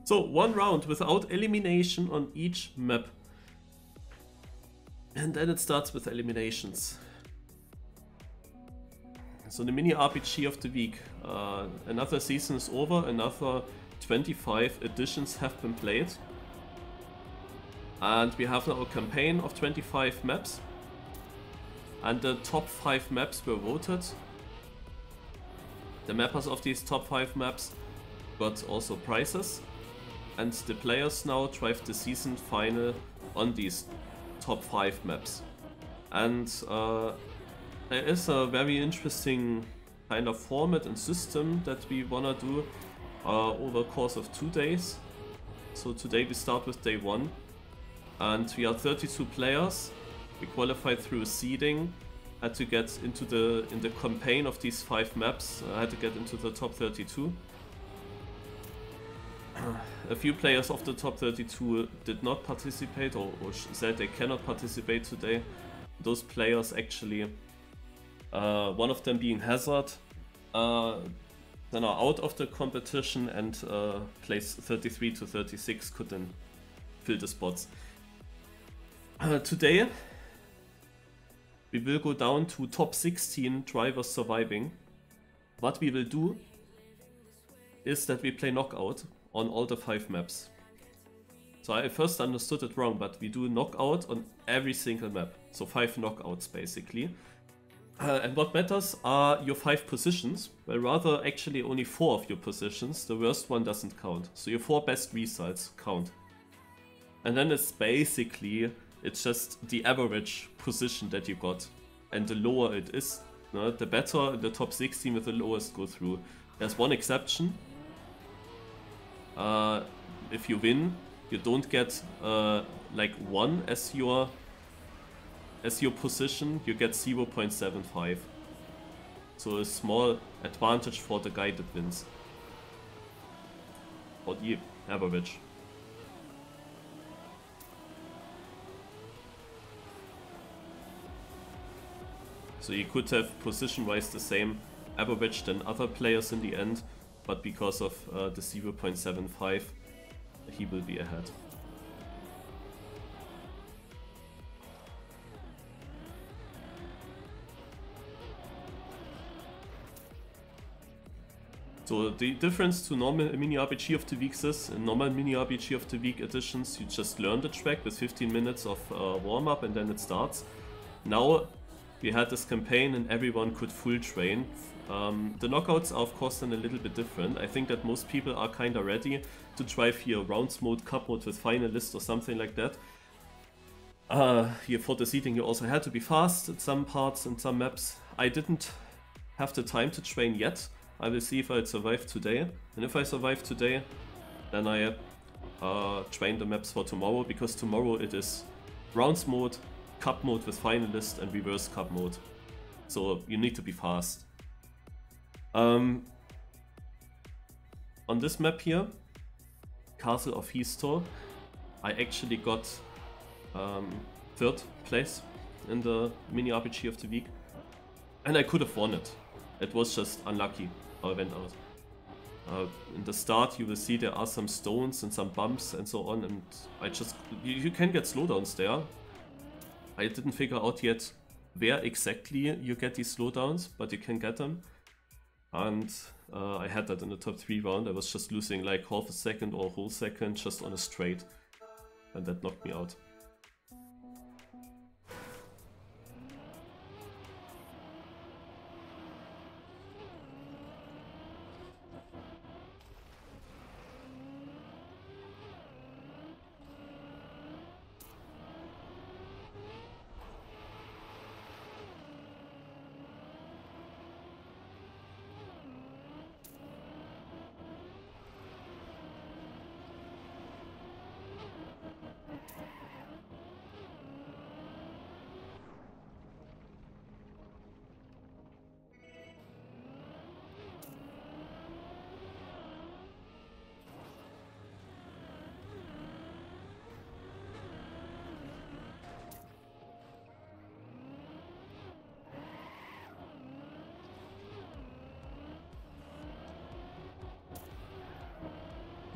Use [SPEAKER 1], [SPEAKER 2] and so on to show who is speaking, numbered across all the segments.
[SPEAKER 1] So 1 round without elimination on each map. And then it starts with eliminations. So the mini RPG of the week. Another season is over, another 25 editions have been played. And we have now a campaign of 25 maps. And the top 5 maps were voted. The mappers of these top 5 maps got also prizes. And the players now drive the season final on these top 5 maps. And there is a very interesting kind of format and system that we wanna do over the course of 2 days. So today we start with day 1. And we are 32 players. We qualified through seeding. Had to get into in the campaign of these 5 maps. I had to get into the top 32. A few players of the top 32 did not participate or said they cannot participate today. Those players actually, one of them being Hazard, then are out of the competition, and place 33 to 36 couldn't fill the spots. Today we will go down to top 16 drivers surviving. What we will do is that we play knockout on all the 5 maps. So I first understood it wrong, but we do knockout on every single map. So 5 knockouts basically. And what matters are your 5 positions, well, rather actually only 4 of your positions. The worst one doesn't count. So your 4 best results count. And then it's basically, it's just the average position that you got. And the lower it is, the better the top 16 with the lowest go through. There's one exception. If you win, you don't get like 1 as your position, you get 0.75. So a small advantage for the guy that wins. Or the average. So you could have position-wise the same average than other players in the end, but because of the 0.75, he will be ahead. So the difference to normal MiniRPG of the week is, in normal MiniRPG of the week editions, you just learn the track with 15 minutes of warm-up and then it starts. Now we had this campaign and everyone could full train. The knockouts are of course then a little bit different. I think that most people are kinda ready to drive here rounds mode, cup mode with finalist or something like that. Here for the seeding you also had to be fast at some parts and some maps. I didn't have the time to train yet. I will see if I survive today. And if I survive today, then I train the maps for tomorrow, because tomorrow it is rounds mode, cup mode with finalist and reverse cup mode. So you need to be fast. On this map here, Castle of Histor, I actually got 3rd place in the MiniRPG of the week. And I could have won it. It was just unlucky how I went out. In the start you will see there are some stones and some bumps and so on, and I just... You can get slowdowns there. I didn't figure out yet where exactly you get these slowdowns, but you can get them. And I had that in the top 3 round. I was just losing like half a second or a whole second just on a straight. And that knocked me out.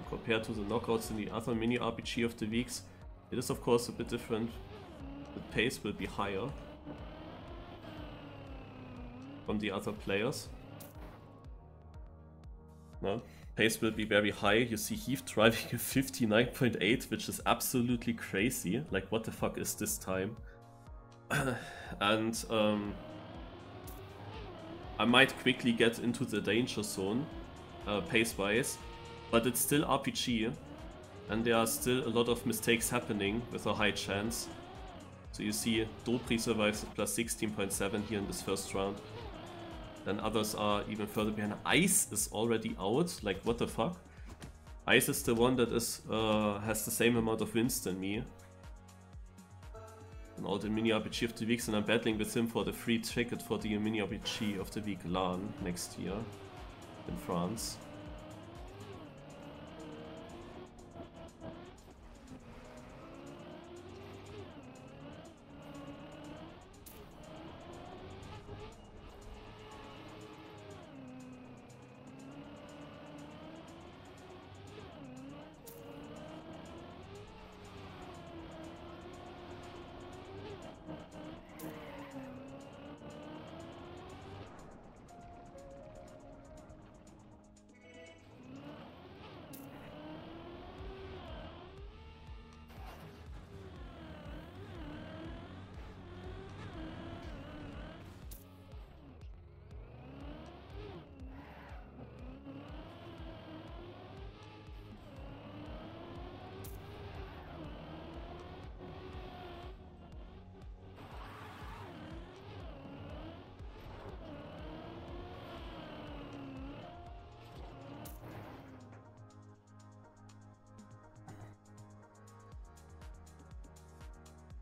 [SPEAKER 1] compared to the knockouts in the other mini RPG of the weeks. It is of course a bit different. The pace will be higher from the other players. No, pace will be very high. You see Heath driving a 59.8, which is absolutely crazy. Like, what the fuck is this time? And I might quickly get into the danger zone, pace-wise, but it's still RPG, and there are still a lot of mistakes happening with a high chance. So you see Dobry survives at plus 16.7 here in this first round. Then others are even further behind. Ice is already out, like what the fuck? Ice is the one that is has the same amount of wins than me. And all the mini RPG of the weeks, and I'm battling with him for the free ticket for the mini RPG of the week LAN next year in France.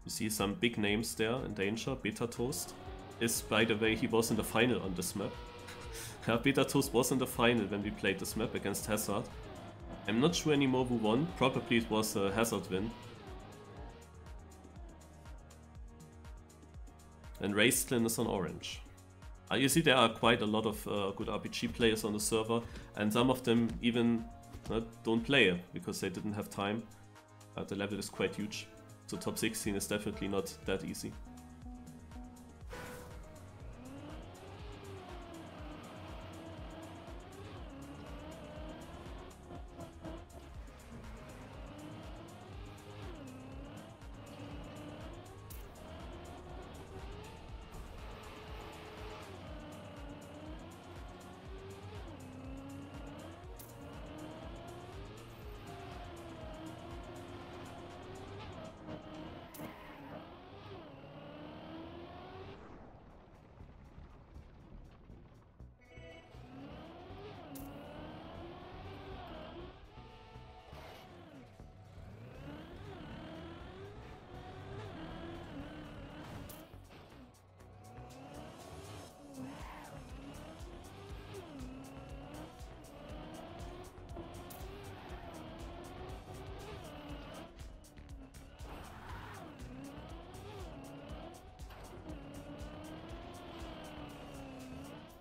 [SPEAKER 1] You see some big names there in danger. Beta Toast is, by the way, he was in the final on this map. Yeah, Beta Toast was in the final when we played this map against Hazard. I'm not sure anymore who won. Probably it was a Hazard win. And Raistlin is on orange. You see there are quite a lot of good RPG players on the server, and some of them even don't play it because they didn't have time. The level is quite huge. So top 16 is definitely not that easy.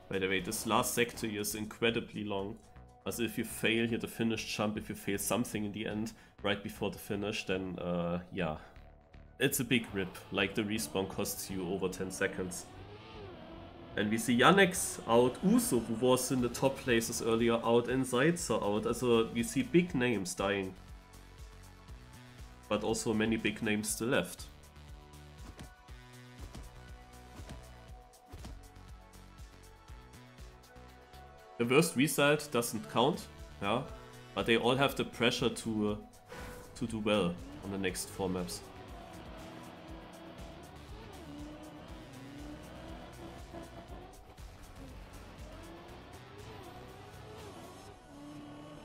[SPEAKER 1] By the way, this last sector here is incredibly long. As if you fail here the finish jump, if you fail something in the end right before the finish, then yeah. It's a big rip, like the respawn costs you over 10 seconds. And we see Yannex out, Uso, who was in the top places earlier, out, and Zaitzer out. Also, we see big names dying. But also many big names still left. The worst result doesn't count, yeah, but they all have the pressure to do well on the next 4 maps.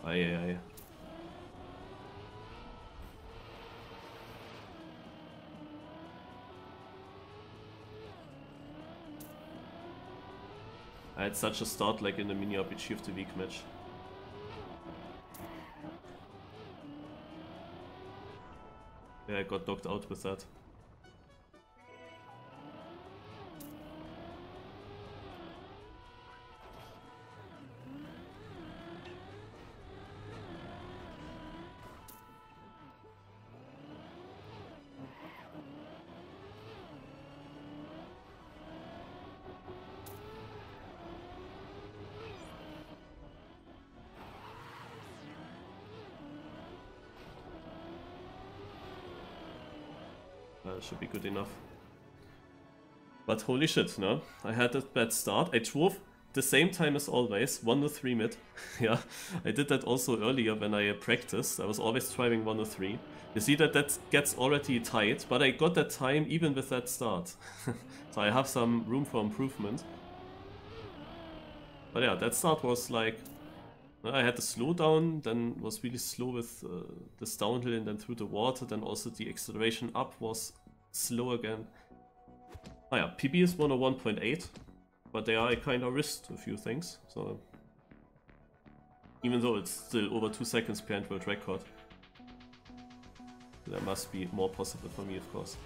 [SPEAKER 1] Aye. I had such a start like in the mini RPG of the week match. Yeah, I got knocked out with that. Should be good enough. But holy shit, no? I had a bad start. I drove the same time as always, 103 mid. Yeah, I did that also earlier when I practiced. I was always driving 103. You see that gets already tight, but I got that time even with that start. So I have some room for improvement. But yeah, that start was like... I had the slowdown, then was really slow with this downhill and then through the water, then also the acceleration up was slow again. Oh yeah, PB is 101.8, but there I kind of risked a few things, so... Even though it's still over 2 seconds behind world record. There must be more possible for me, of course.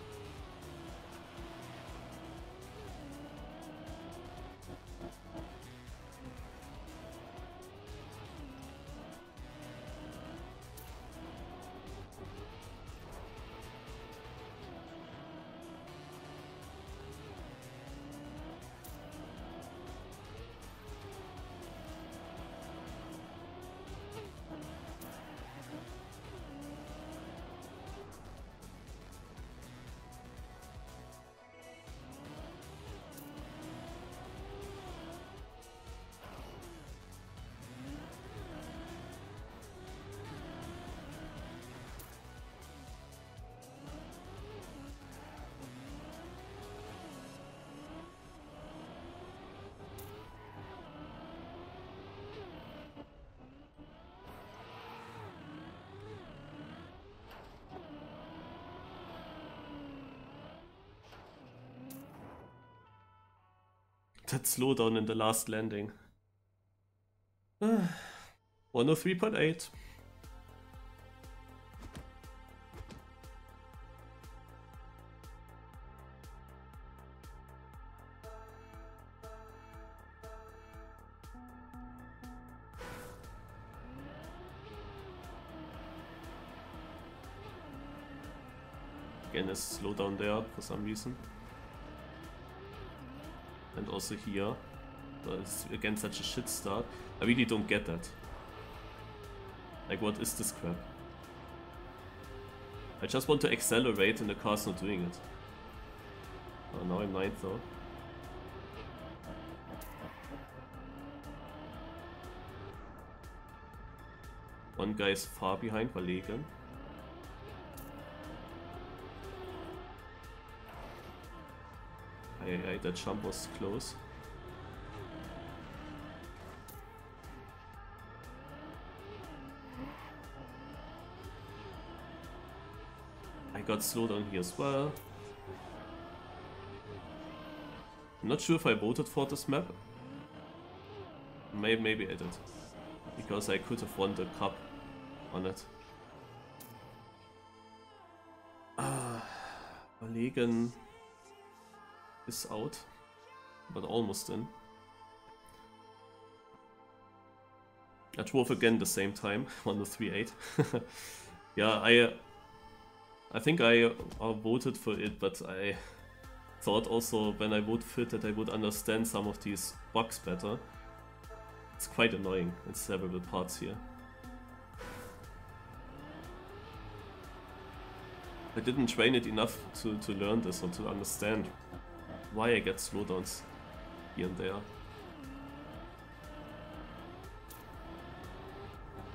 [SPEAKER 1] That slowdown in the last landing. 103.8. Again, a slowdown there for some reason. And also here, it's again such a shit start. I really don't get that. Like, what is this crap? I just want to accelerate and the car's not doing it. Oh, now I'm 9th though. One guy is far behind, Verlegen. That jump was close. I got slowed down here as well. I'm not sure if I voted for this map. Maybe I did. Because I could have won the cup on it. Verlegen is out, but almost in. I drove again the same time, 103.8. Yeah, I think I voted for it, but I thought also when I vote for it that I would understand some of these bugs better. It's quite annoying in several parts here. I didn't train it enough to learn this or to understand why I get slowdowns here and there.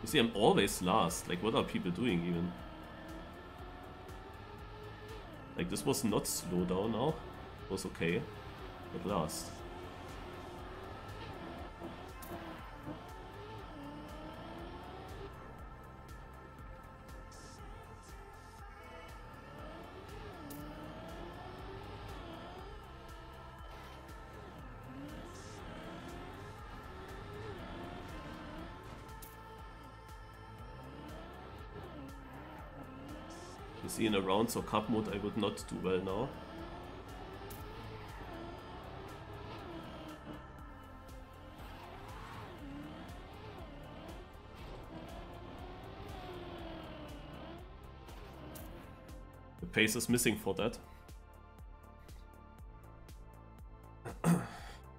[SPEAKER 1] You see, I'm always last. Like, what are people doing even? Like, this was not slowdown now. It was okay. But last. See, in a rounds or cup mode I would not do well now. The pace is missing for that.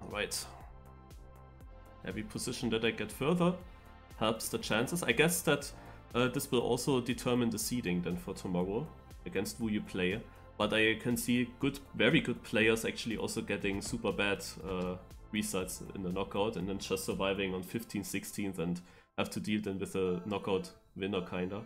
[SPEAKER 1] Alright. Every position that I get further helps the chances. I guess that this will also determine the seeding then for tomorrow, against who you play. But I can see very good players actually also getting super bad results in the knockout and then just surviving on 15th, 16th and have to deal then with a knockout winner kinda.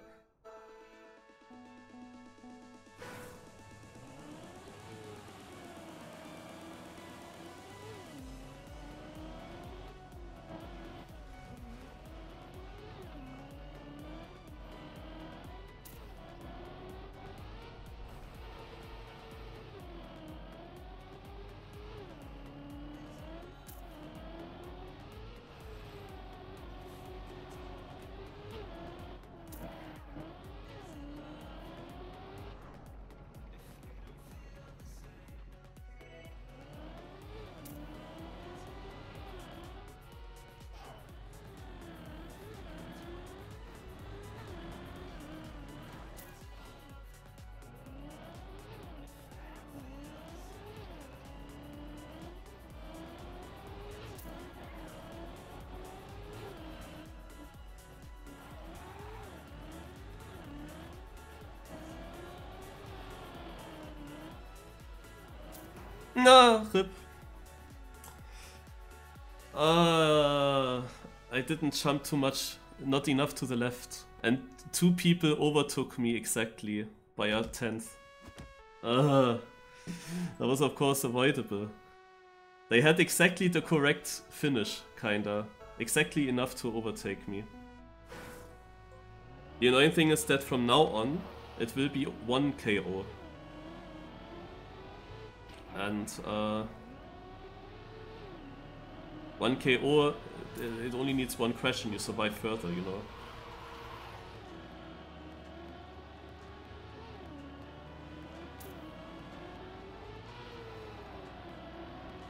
[SPEAKER 1] No, rip. I didn't jump too much, not enough to the left. And 2 people overtook me exactly by a 10th. That was of course avoidable. They had exactly the correct finish, kinda. Exactly enough to overtake me. The annoying thing is that from now on, it will be 1 KO. And 1 KO, it only needs 1 crash and you survive further, you know.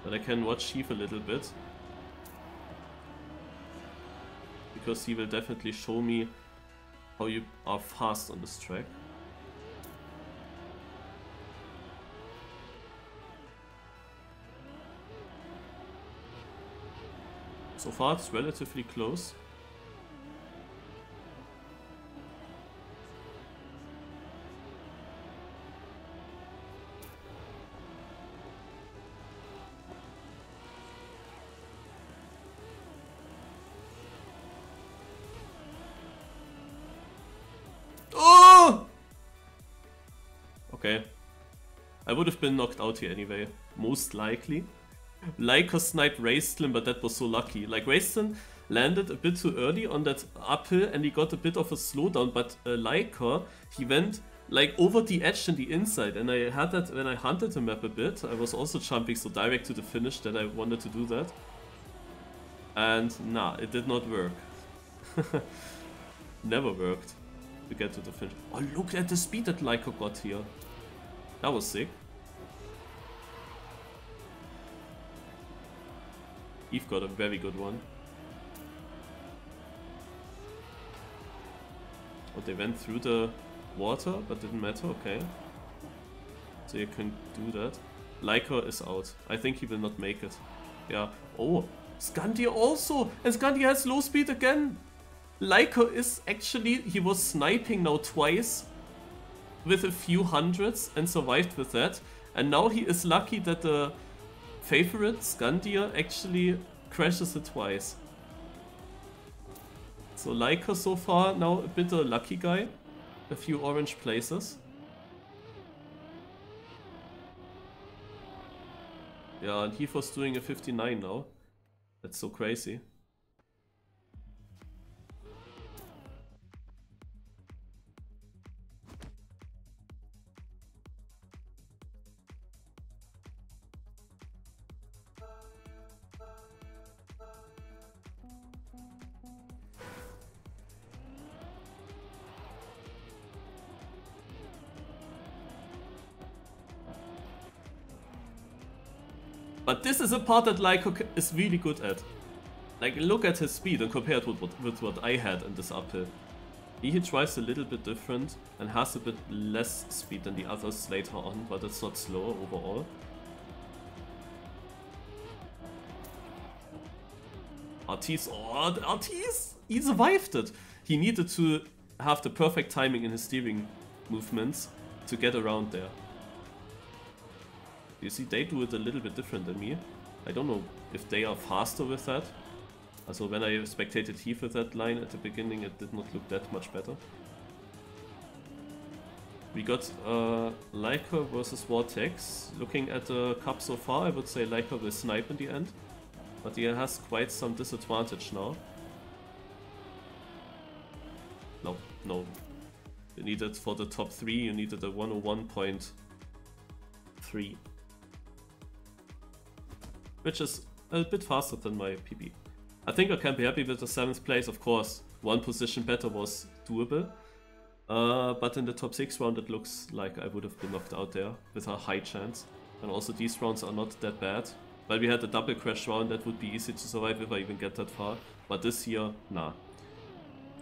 [SPEAKER 1] But I can watch Heath a little bit. Because he will definitely show me how you are fast on this track. So far it's relatively close. Oh! Okay. I would have been knocked out here anyway, most likely. Lycor sniped Raistlin, but that was so lucky. Like, Raistlin landed a bit too early on that uphill and he got a bit of a slowdown, but Lycor, he went like over the edge and the inside, and I had that when I hunted the map a bit. I was also jumping so direct to the finish that I wanted to do that. And nah, it did not work. Never worked to get to the finish. Oh, look at the speed that Lycor got here. That was sick. Eve got a very good one. Oh, they went through the water, but didn't matter, okay. So you can do that. Lycor is out. I think he will not make it. Yeah. Oh, Scandia also! And Scandia has low speed again! Lycor is actually, he was sniping now twice with a few hundreds and survived with that. And now he is lucky that the favorite, Scandia, actually crashes it twice. So Lycor so far now a bit a lucky guy. A few orange places. Yeah, and he was doing a 59 now. That's so crazy. But this is a part that Lycor is really good at. Like, look at his speed and compare it with what I had in this uphill. He drives a little bit different and has a bit less speed than the others later on, but it's not slower overall. Artis, oh, Artis! He survived it! He needed to have the perfect timing in his steering movements to get around there. You see, they do it a little bit different than me. I don't know if they are faster with that. Also when I spectated Heath with that line at the beginning, it did not look that much better. We got Leica versus Vortex. Looking at the cup so far, I would say Leica will snipe in the end. But he has quite some disadvantage now. No, no. You needed for the top 3, you needed a 101.3. Which is a bit faster than my PB. I think I can be happy with the 7th place, of course. One position better was doable. But in the top 6 round it looks like I would have been knocked out there with a high chance. And also these rounds are not that bad. While we had a double crash round, that would be easy to survive if I even get that far. But this here, nah.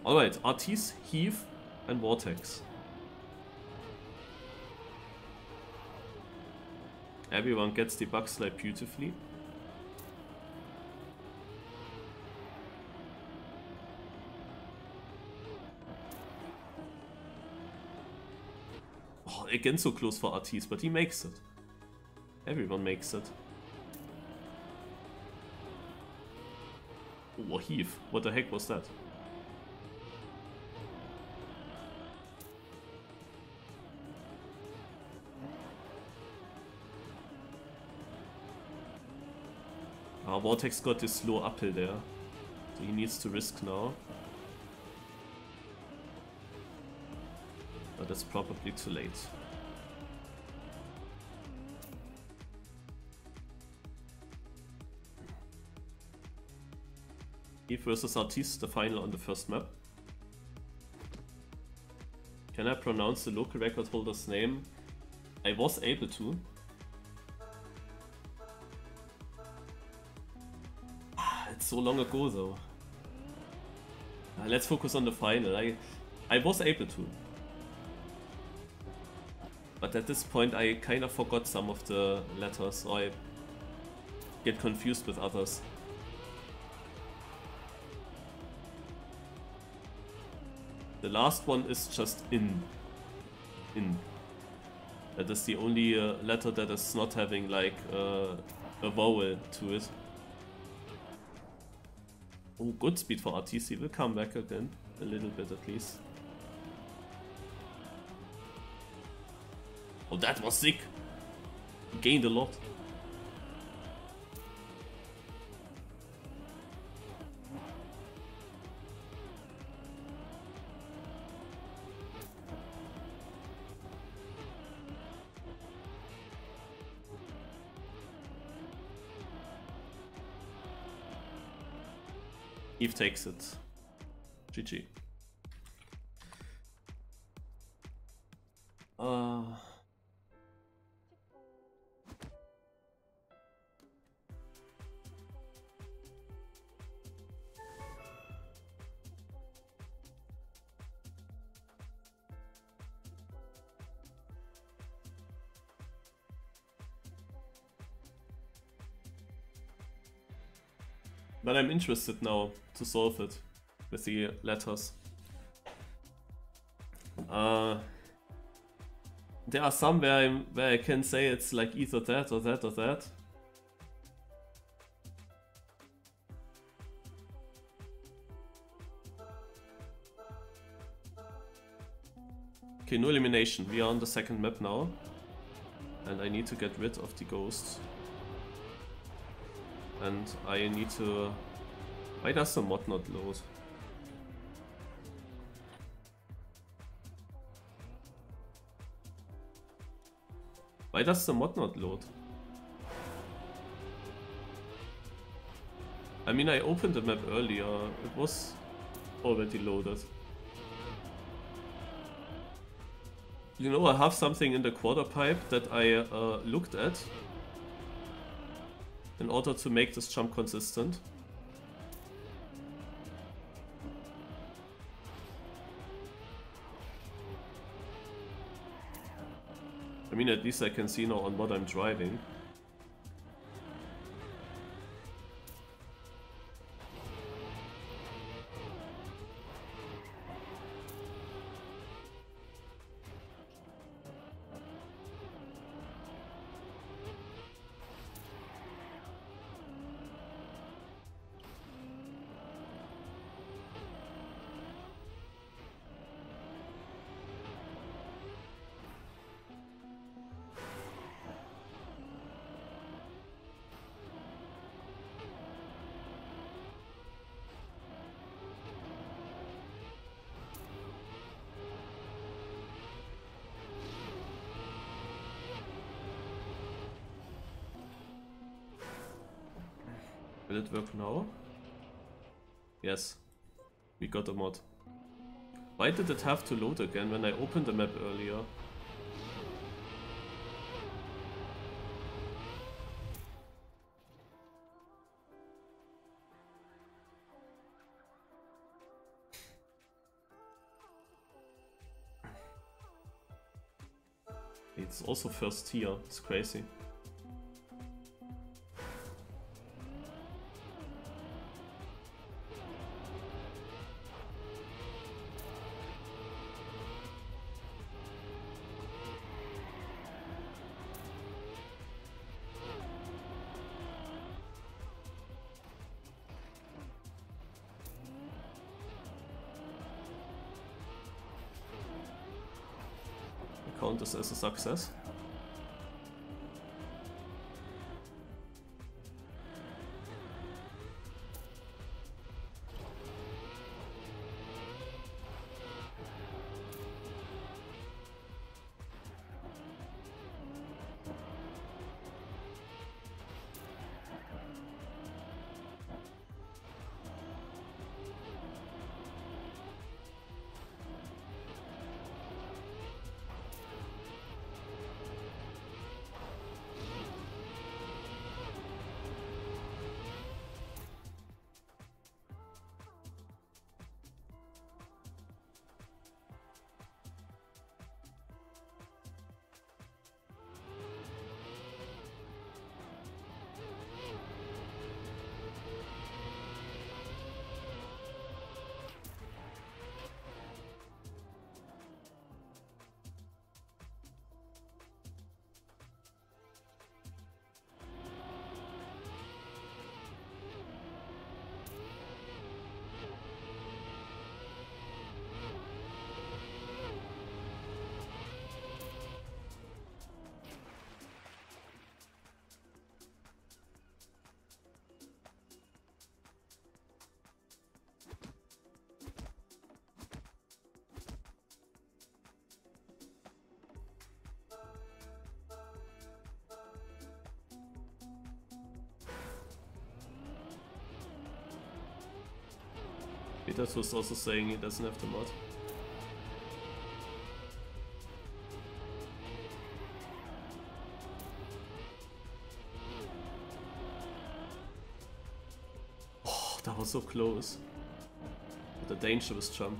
[SPEAKER 1] Alright, Artis, Heath and Vortex. Everyone gets the bug slide beautifully. Oh, again so close for Artis, but he makes it. Everyone makes it. Oh, Heath, what the heck was that? Vortex got this slow uphill there, so he needs to risk now. But it's probably too late. Heath versus Artis, the final on the first map. Can I pronounce the local record holder's name? I was able to. It's so long ago though. Let's focus on the final. I was able to. But at this point I kind of forgot some of the letters, or I get confused with others. The last one is just in. That is the only letter that is not having like a vowel to it. Oh, good speed for RTC. Will come back again. A little bit at least. Oh, that was sick. Gained a lot. Eve takes it. GG. But I'm interested now to solve it with the letters. There are some where I can say it's like either that or that or that. Okay, no elimination. We are on the second map now. And I need to get rid of the ghosts. And I need to... Why does the mod not load? Why does the mod not load? I mean, I opened the map earlier. It was already loaded. You know, I have something in the quarter pipe that I looked at in order to make this jump consistent. I mean, at least I can see now on what I'm driving. Will it work now? Yes. We got a mod. Why did it have to load again when I opened the map earlier? It's also first tier, it's crazy. Count this as a success. Peters was also saying he doesn't have the mod. Oh, that was so close. With a dangerous jump.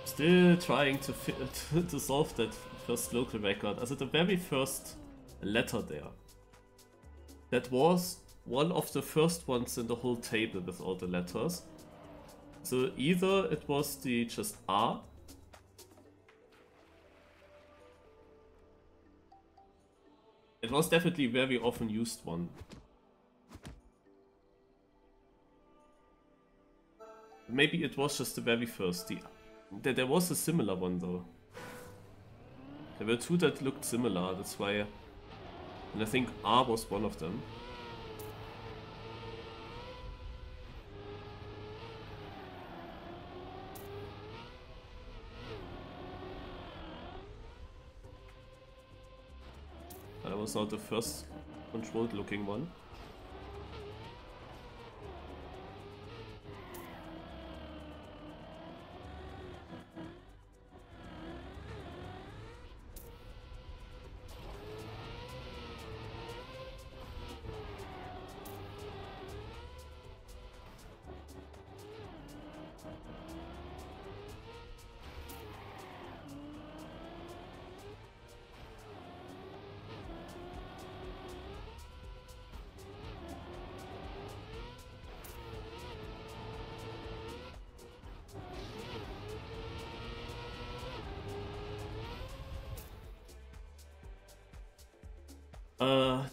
[SPEAKER 1] Still trying to solve that first local record. Also the very first letter there. That was one of the first ones in the whole table with all the letters. So either it was the just R. It was definitely very often used one. Maybe it was just the very first. There was a similar one though. There were two that looked similar, that's why. And I think R was one of them. That was not the first controlled looking one.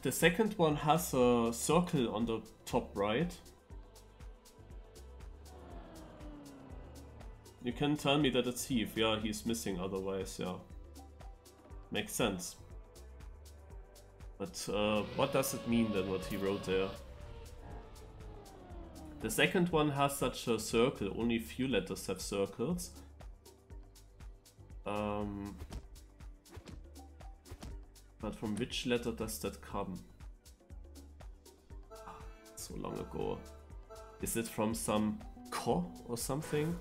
[SPEAKER 1] The second one has a circle on the top right. You can tell me that it's Heath. Yeah, he's missing otherwise, yeah. Makes sense. But what does it mean then, what he wrote there? The second one has such a circle, only few letters have circles. But from which letter does that come? So long ago. Is it from some ko or something?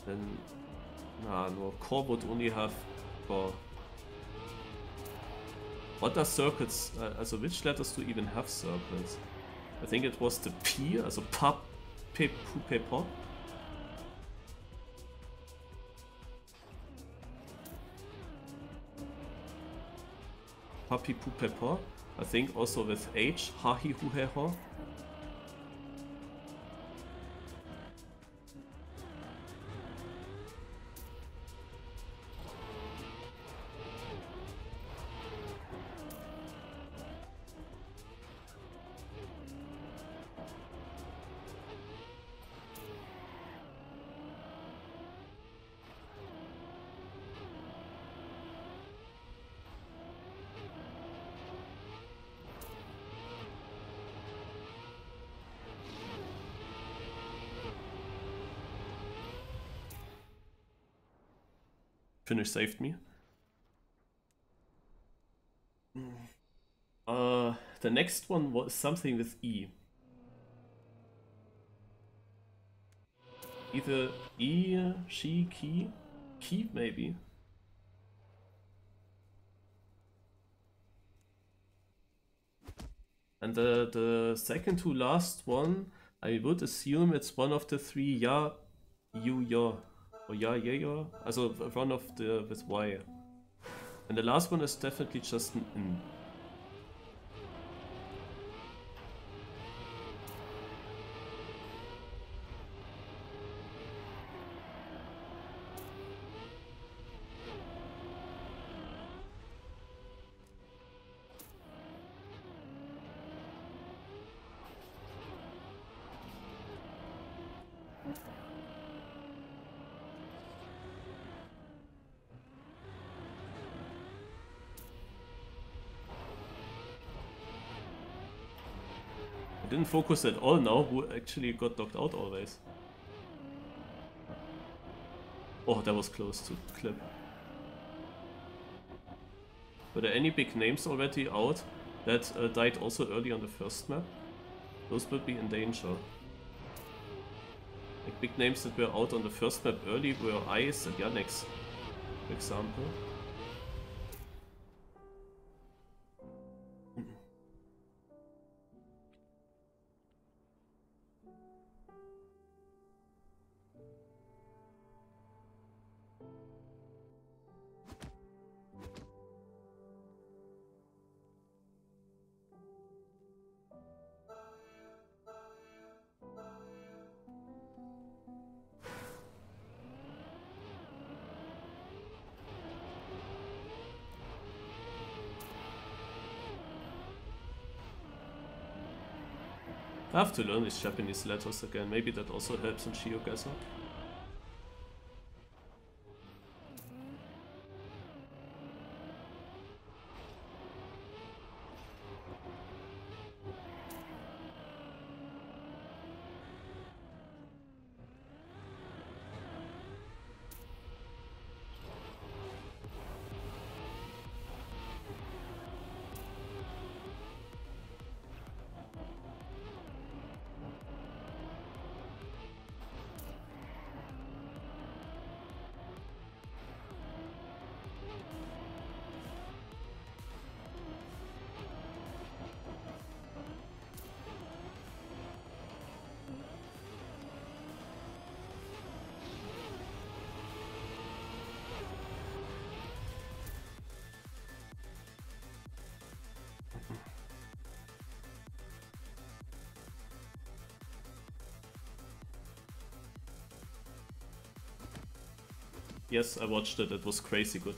[SPEAKER 1] Then, nah, no, ko would only have ko. What are circles? Also, which letters do even have circles? I think it was the P, also pap, pe, pu, pe, po. Papi, pu, pe, po. I think also with H, ha, hi, hu, he, ho. Finish saved me. The next one was something with E. Either E, she, key maybe. And the second to last one, I would assume it's one of the three ya, you, ya, or ya, ya. Also one of the with Y. And the last one is definitely just an N. Didn't focus at all now, who actually got knocked out always. Oh, that was close to clip. Were there any big names already out that died also early on the first map? Those would be in danger. Like big names that were out on the first map early were Ice and Yannick's, for example. I have to learn these Japanese letters again, maybe that also helps in Shiogasa. Yes, I watched it, it was crazy good.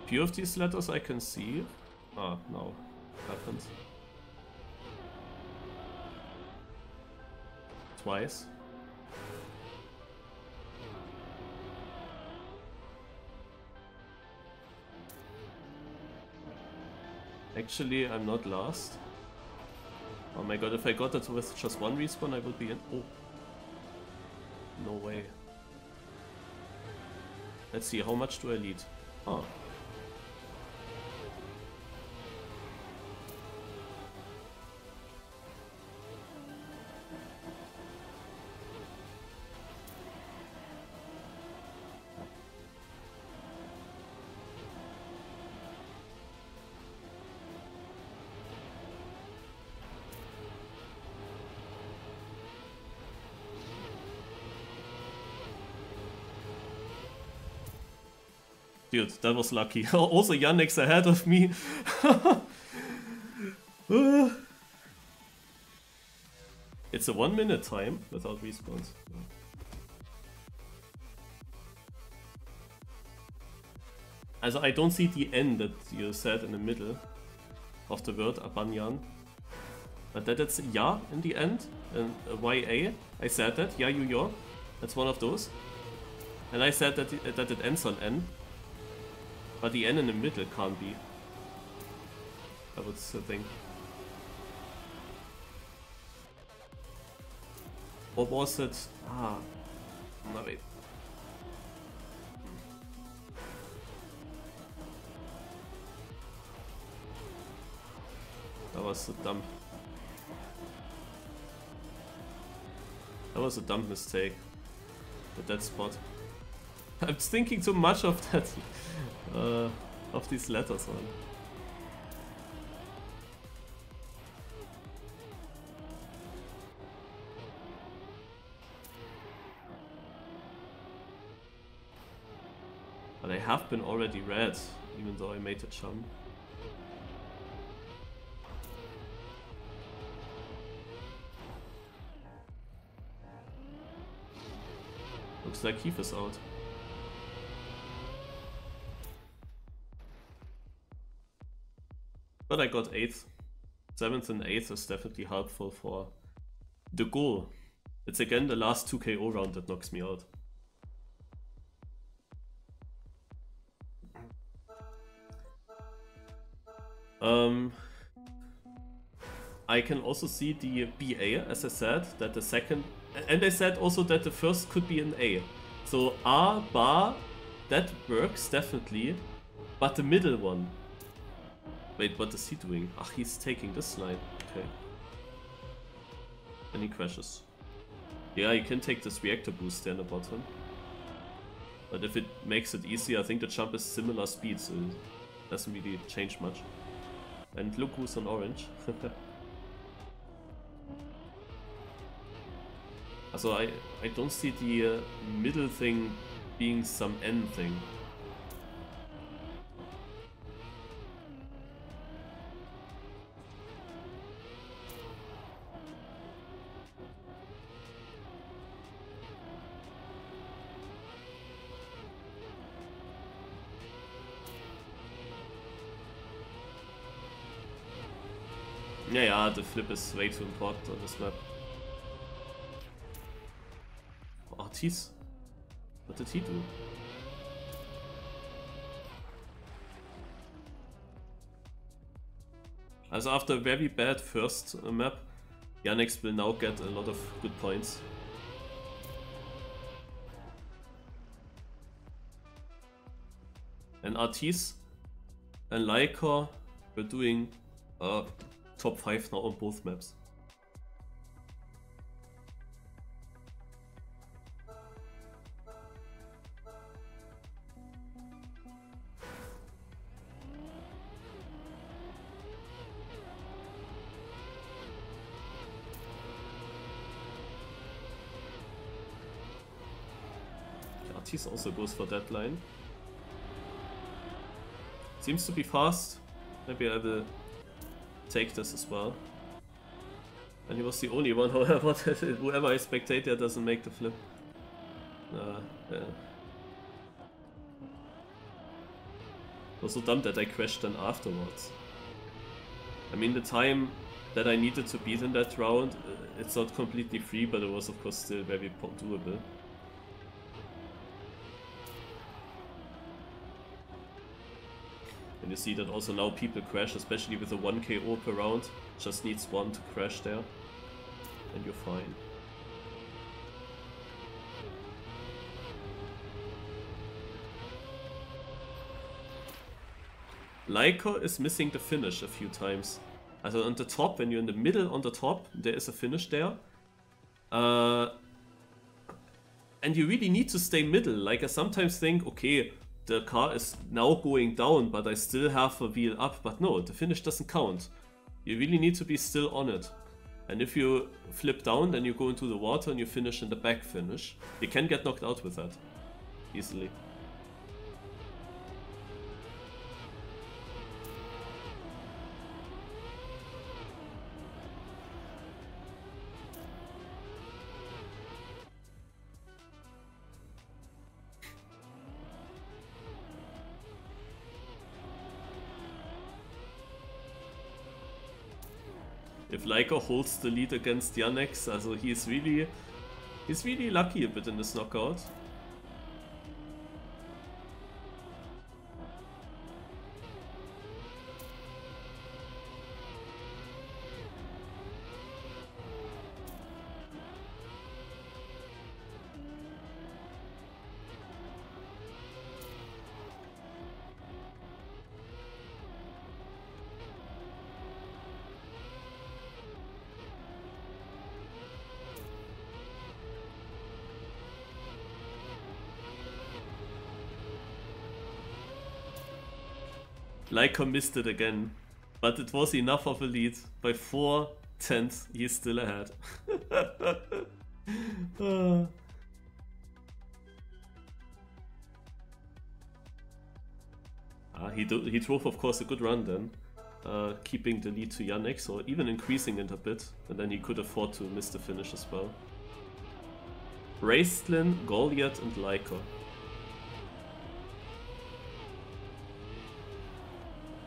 [SPEAKER 1] Few of these letters I can see. Ah, no. Happens. Twice. Actually, I'm not last. Oh my god, if I got it with just one respawn, I would be in. Oh. No way. Let's see, how much do I lead? Oh. Dude, that was lucky. Also, Yannick's ahead of me. It's a 1 minute time without respawns. Also, I don't see the N that you said in the middle of the word Abanyan. But that it's Ya in the end, and YA. I said that, Ya, you, yo. That's one of those. And I said that it ends on N. But the N in the middle can't be. I would think. What was it? Ah. No, wait. That was a dumb. That was a dumb mistake. At that spot. I'm thinking too much of that. Of these letters on. But I have been already red, even though I made a jump. Looks like Keith is out. But I got 8th. 7th and 8th is definitely helpful for the goal. It's again the last 2 KO round that knocks me out. I can also see the BA, as I said, that the second... And I said also that the first could be an A. So A, Ba, that works definitely. But the middle one... Wait, what is he doing? Ah, he's taking this line. Okay. And he crashes. Yeah, you can take this reactor boost there in the bottom. But if it makes it easy, I think the jump is similar speed, so it doesn't really change much. And look who's on orange. Also, I don't see the middle thing being some N thing. Yeah, the flip is way too important on this map. Oh, Tease. What did he do? Also after a very bad first map, Yannick will now get a lot of good points. And Artis and Laika were doing top 5 now on both maps. Artis also goes for that line. Seems to be fast. Maybe I will take this as well. And he was the only one, however, whoever I spectate there doesn't make the flip. Yeah. It was so dumb that I crashed then afterwards. I mean, the time that I needed to beat in that round, it's not completely free, but it was of course still very doable. And you see that also now people crash, especially with a 1 KO per round. Just needs one to crash there, and you're fine. Lyko is missing the finish a few times. Also on the top, when you're in the middle on the top, there is a finish there. And you really need to stay middle. Like I sometimes think, okay, the car is now going down, but I still have a wheel up. But no, the finish doesn't count. You really need to be still on it. And if you flip down, then you go into the water and you finish in the back finish. You can get knocked out with that easily. If Lyko holds the lead against Yannex, also he's really lucky a bit in this knockout. Lyko missed it again, but it was enough of a lead. By 4/10, he's still ahead. He drove, of course, a good run then, keeping the lead to Yannex, or even increasing it a bit, and then he could afford to miss the finish as well. Raistlin, Goliath, and Lyko.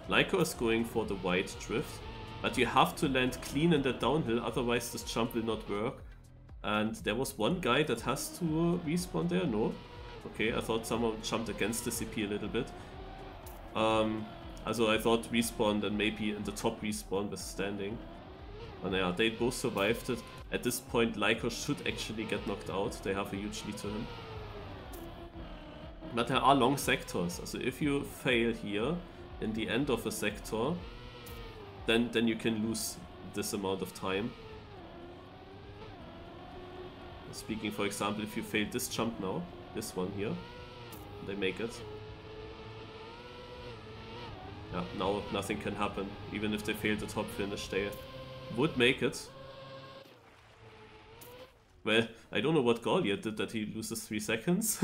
[SPEAKER 1] Lyko is going for the wide drift, but you have to land clean in the downhill, otherwise this jump will not work. And there was one guy that has to respawn there, no? Okay, I thought someone jumped against the CP a little bit. Also I thought respawn, then maybe in the top respawn was standing. And yeah, they both survived it. At this point Lyko should actually get knocked out, they have a huge lead to him. But there are long sectors, so if you fail here, in the end of a sector, then you can lose this amount of time. Speaking, for example, if you fail this jump now, this one here, they make it. Yeah, now nothing can happen. Even if they fail the top finish, they would make it. Well, I don't know what Goliath did that he loses 3 seconds.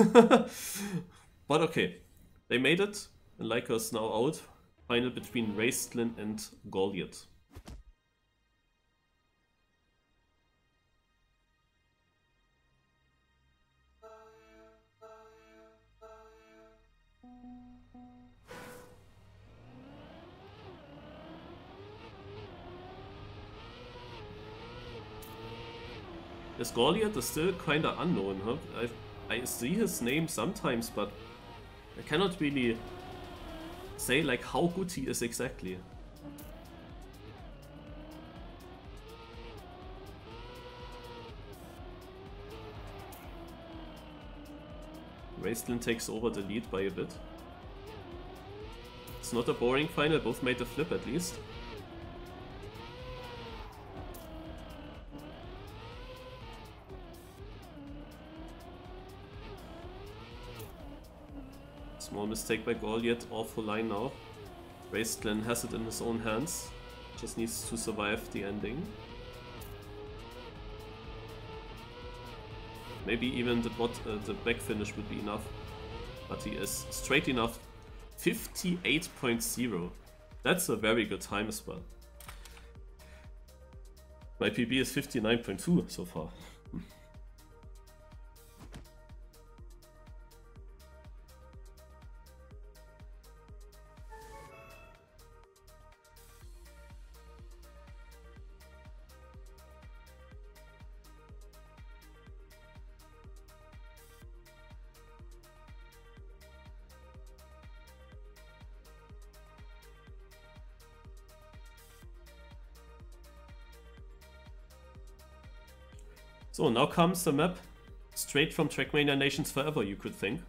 [SPEAKER 1] But okay, they made it. And Lyko is now out. Final between Raistlin and Goliath. This Goliath is still kinda unknown, huh? I see his name sometimes, but I cannot really say like how good he is exactly. Raistlin takes over the lead by a bit. It's not a boring final, both made a flip at least. Small mistake by Goliath, awful line now. Raistlin has it in his own hands, just needs to survive the ending. Maybe even the back finish would be enough, but he is straight enough. 58.0. That's a very good time as well. My PB is 59.2 so far. So now comes the map straight from Trackmania Nations Forever, you could think.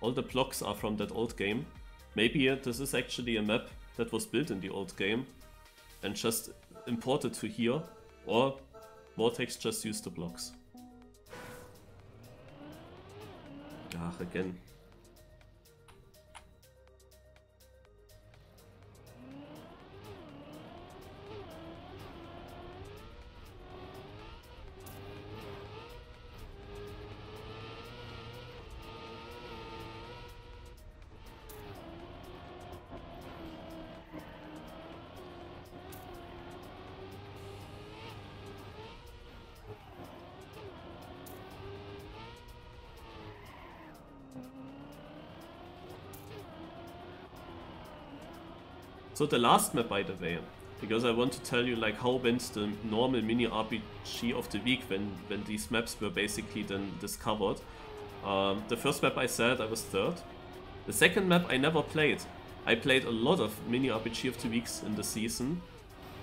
[SPEAKER 1] All the blocks are from that old game. Maybe this is actually a map that was built in the old game and just imported to here, or Vortex just used the blocks. Ah, again. So the last map, by the way, because I want to tell you like how went the normal mini RPG of the week when these maps were basically then discovered. The first map I said I was third. The second map I never played. I played a lot of mini RPG of the weeks in the season,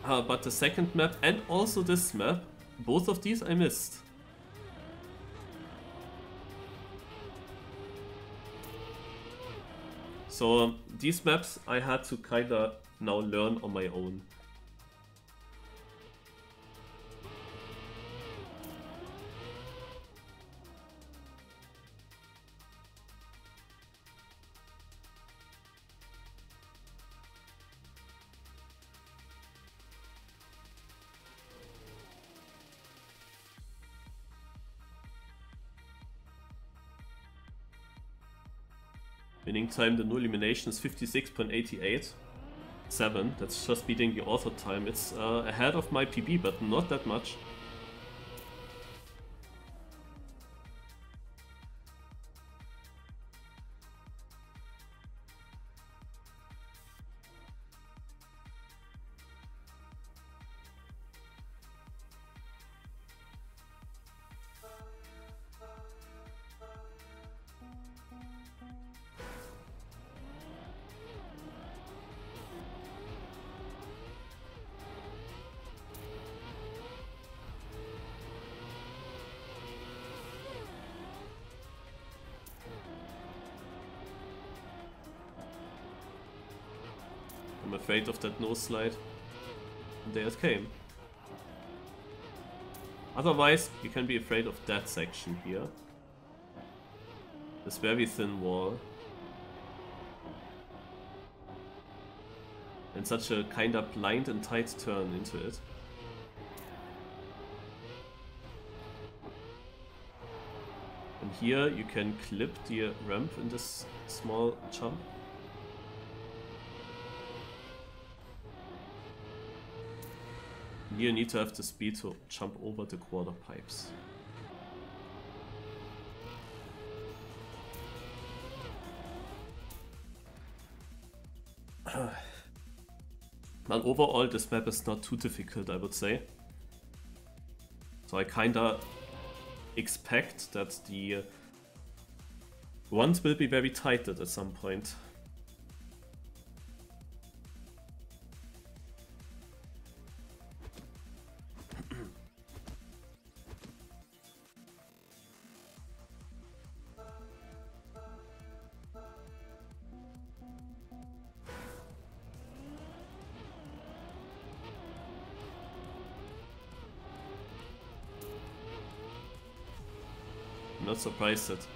[SPEAKER 1] but the second map and also this map, both of these I missed. So these maps I had to kinda now learn on my own. Winning time, the no elimination is 56.88. 7, that's just beating the author time. It's ahead of my PB, but not that much. I'm afraid of that nose slide. And there it came. Otherwise, you can be afraid of that section here. This very thin wall. And such a kinda blind and tight turn into it. And here you can clip the ramp in this small jump. You need to have the speed to jump over the quarter pipes. But overall this map is not too difficult, I would say. So I kinda expect that the runs will be very tight at some point. I'm not surprised that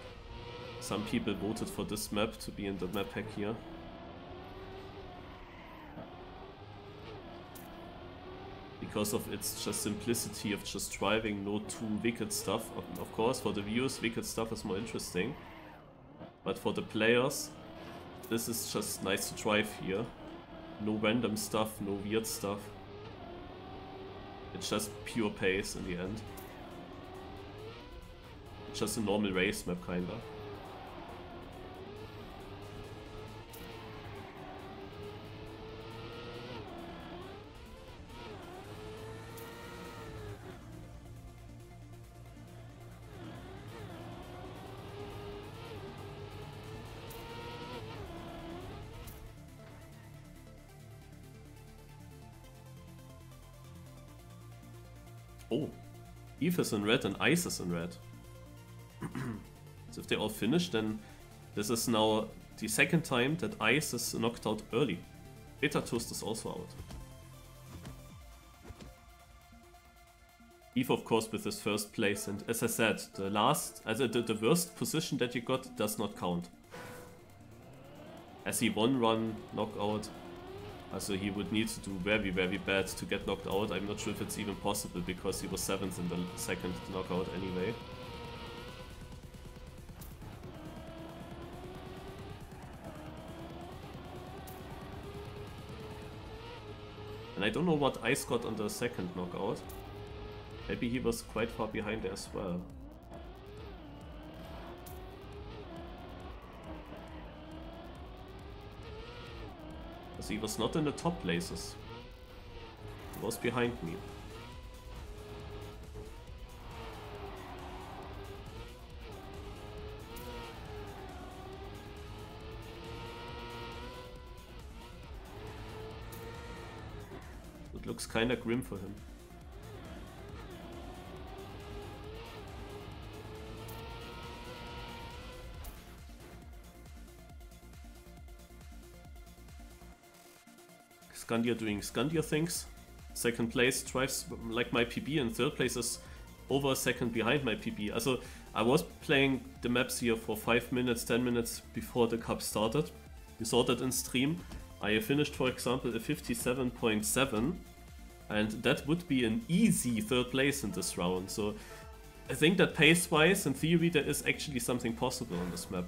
[SPEAKER 1] some people voted for this map to be in the map pack here. Because of its just simplicity of just driving, no too wicked stuff. Of course, for the viewers, wicked stuff is more interesting. But for the players, this is just nice to drive here. No random stuff, no weird stuff. It's just pure pace in the end. Just a normal race map, kinda. Oh, Eve is in red and Ice is in red. So if they all finish, then this is now the second time that Ice is knocked out early. Beta Toast is also out. Eve, of course, with his first place, and as I said, the worst position that you got does not count. As he one run knockout, so he would need to do very, very bad to get knocked out. I'm not sure if it's even possible because he was 7th in the second knockout anyway. And I don't know what Ice got on the second knockout. Maybe he was quite far behind as well. So he was not in the top places. He was behind me. It looks kinda grim for him. Scandia doing Scandia things. Second place drives like my PB, and third place is over a second behind my PB. Also, I was playing the maps here for 5 minutes, 10 minutes before the cup started. You saw that in stream. I finished, for example, a 57.7, and that would be an easy third place in this round. So I think that pace-wise, in theory, there is actually something possible on this map.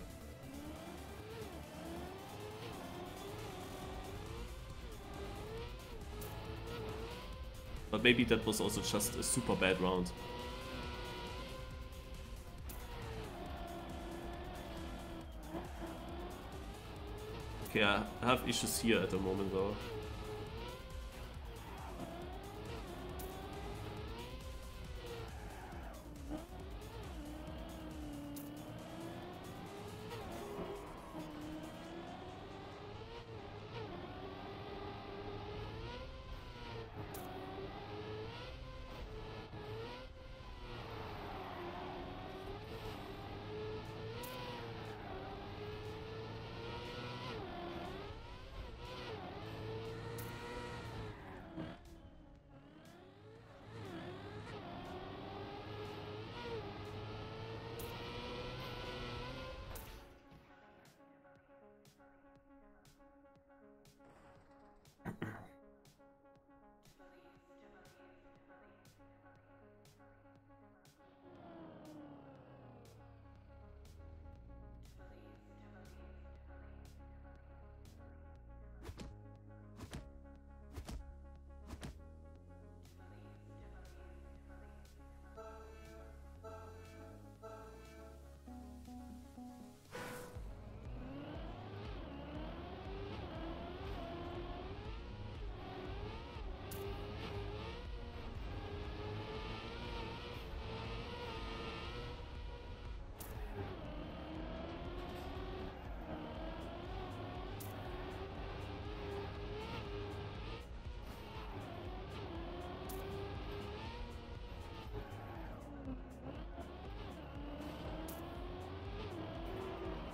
[SPEAKER 1] But maybe that was also just a super bad round. Okay, I have issues here at the moment though.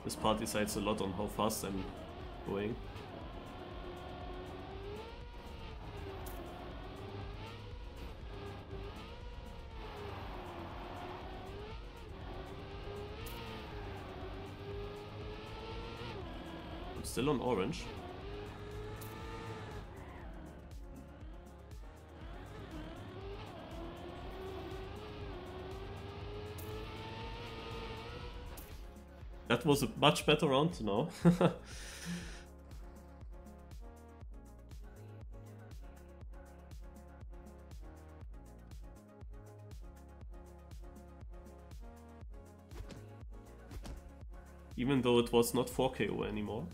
[SPEAKER 1] This part decides a lot on how fast I'm going. I'm still on orange. That was a much better round now. Even though it was not 4 KO anymore.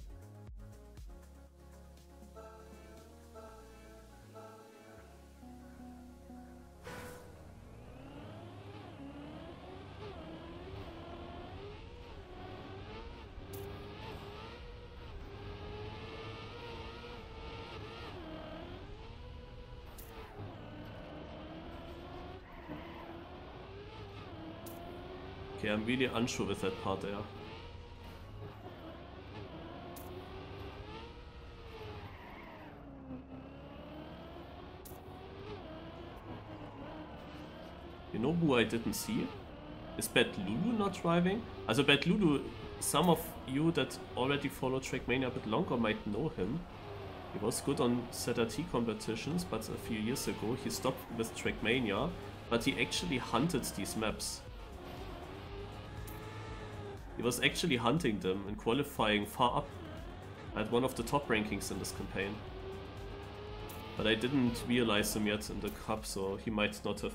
[SPEAKER 1] Okay, I'm really unsure with that part there. You know who I didn't see? Is Bad Lulu not driving? Also Bad Lulu, some of you that already follow Trackmania a bit longer might know him. He was good on ZRT competitions, but a few years ago he stopped with Trackmania, but he actually hunted these maps. He was actually hunting them and qualifying far up at one of the top rankings in this campaign. But I didn't realize him yet in the cup, so he might not have.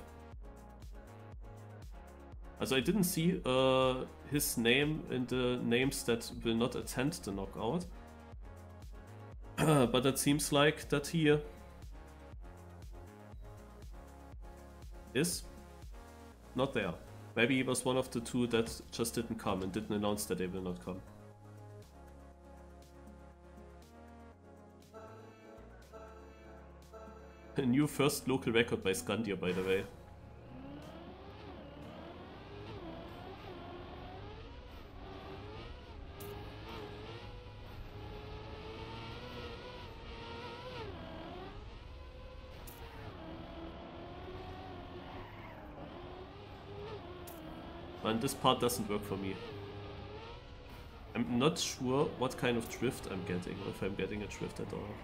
[SPEAKER 1] Also I didn't see his name in the names that will not attend the knockout. But it seems like that he is not there. Maybe he was one of the two that just didn't come and didn't announce that they will not come. A new first local record by Scandia, by the way. And this part doesn't work for me. I'm not sure what kind of drift I'm getting, or if I'm getting a drift at all.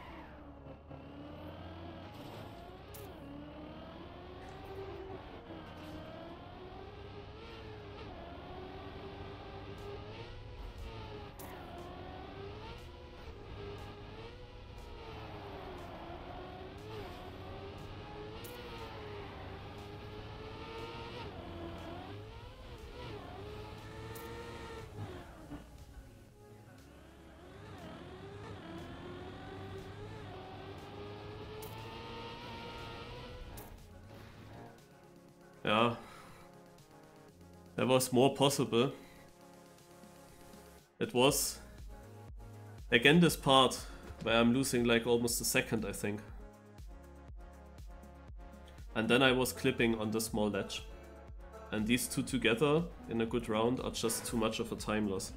[SPEAKER 1] Yeah, there was more possible. It was again this part where I'm losing like almost a second, I think. And then I was clipping on the small ledge. And these two together in a good round are just too much of a time loss.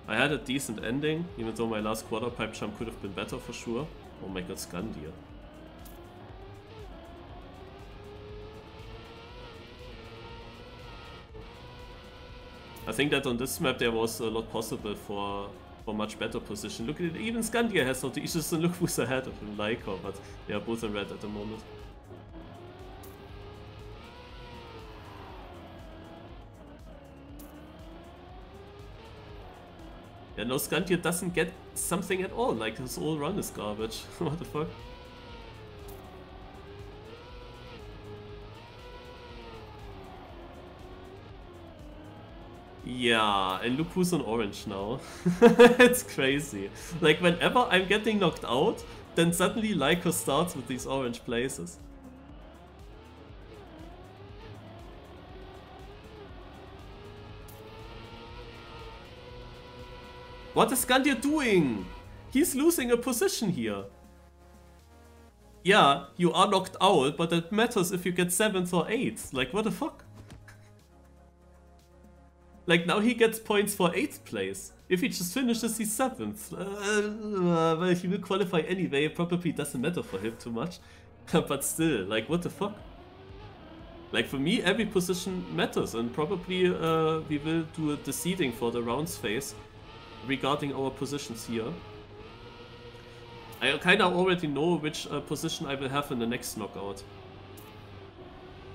[SPEAKER 1] I had a decent ending, even though my last quarter pipe jump could have been better for sure. Oh my god, Scandia. I think that on this map there was a lot possible for much better position. Look at it, even Scandia has not the issues, and look who's ahead of him, Leica, but they are both in red at the moment. Yeah, no, Scandia doesn't get something at all, like his whole run is garbage. What the fuck? Yeah, and look who's on orange now. It's crazy. Like, whenever I'm getting knocked out, then suddenly Leica starts with these orange places. What is Scandia doing? He's losing a position here. Yeah, you are knocked out, but it matters if you get 7th or 8th. Like, what the fuck? Like, now he gets points for 8th place. If he just finishes, he's 7th. Well, he will qualify anyway. It probably doesn't matter for him too much. But still, like, what the fuck? Like, for me, every position matters. And probably we will do the seeding for the rounds phase regarding our positions here. I kind of already know which position I will have in the next knockout.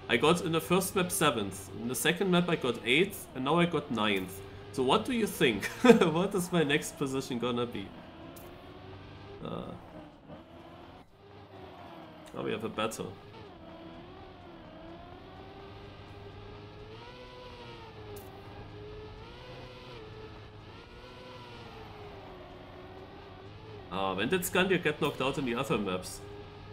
[SPEAKER 1] I got in the first map 7th, in the second map I got 8th, and now I got 9th. So what do you think? What is my next position gonna be? Now we have a battle. When did Scandia get knocked out in the other maps?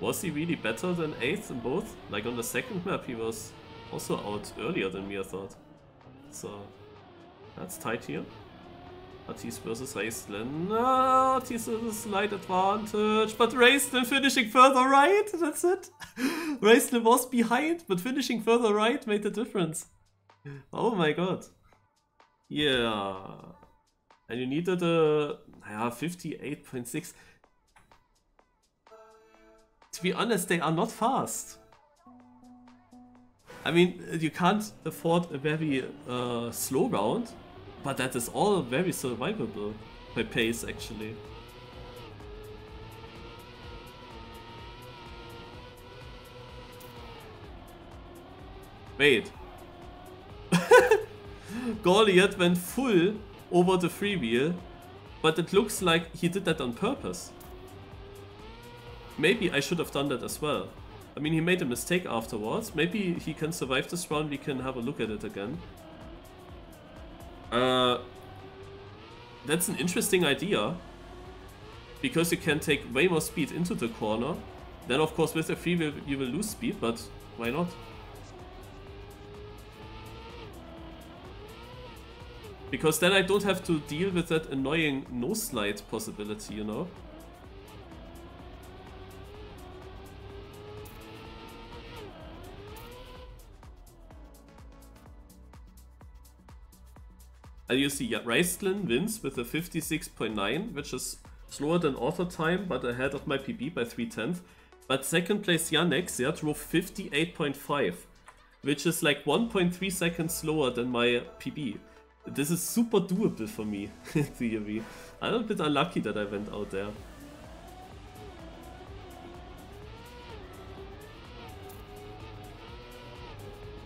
[SPEAKER 1] Was he really better than 8th in both? Like on the second map he was also out earlier than me, I thought. So that's tight here. Artis versus Raistlin. No, Artis has a slight advantage, but Raistlin finishing further right, that's it. Raistlin was behind, but finishing further right made the difference. Oh my god. Yeah. And you needed a 58.6. To be honest, they are not fast. I mean, you can't afford a very slow round, but that is all very survivable by pace, actually. Wait. Goliath went full over the freewheel, but it looks like he did that on purpose. Maybe I should have done that as well. I mean, he made a mistake afterwards. Maybe he can survive this round, we can have a look at it again. That's an interesting idea. Because you can take way more speed into the corner. Then of course with a freewheel you will lose speed, but why not? Because then I don't have to deal with that annoying no-slide possibility, you know? And you see, Raistlin wins with a 56.9, which is slower than auto time, but ahead of my PB by 3/10. But second place Yannex, drove 58.5, which is like 1.3 seconds slower than my PB. This is super doable for me, in theory. I'm a bit unlucky that I went out there.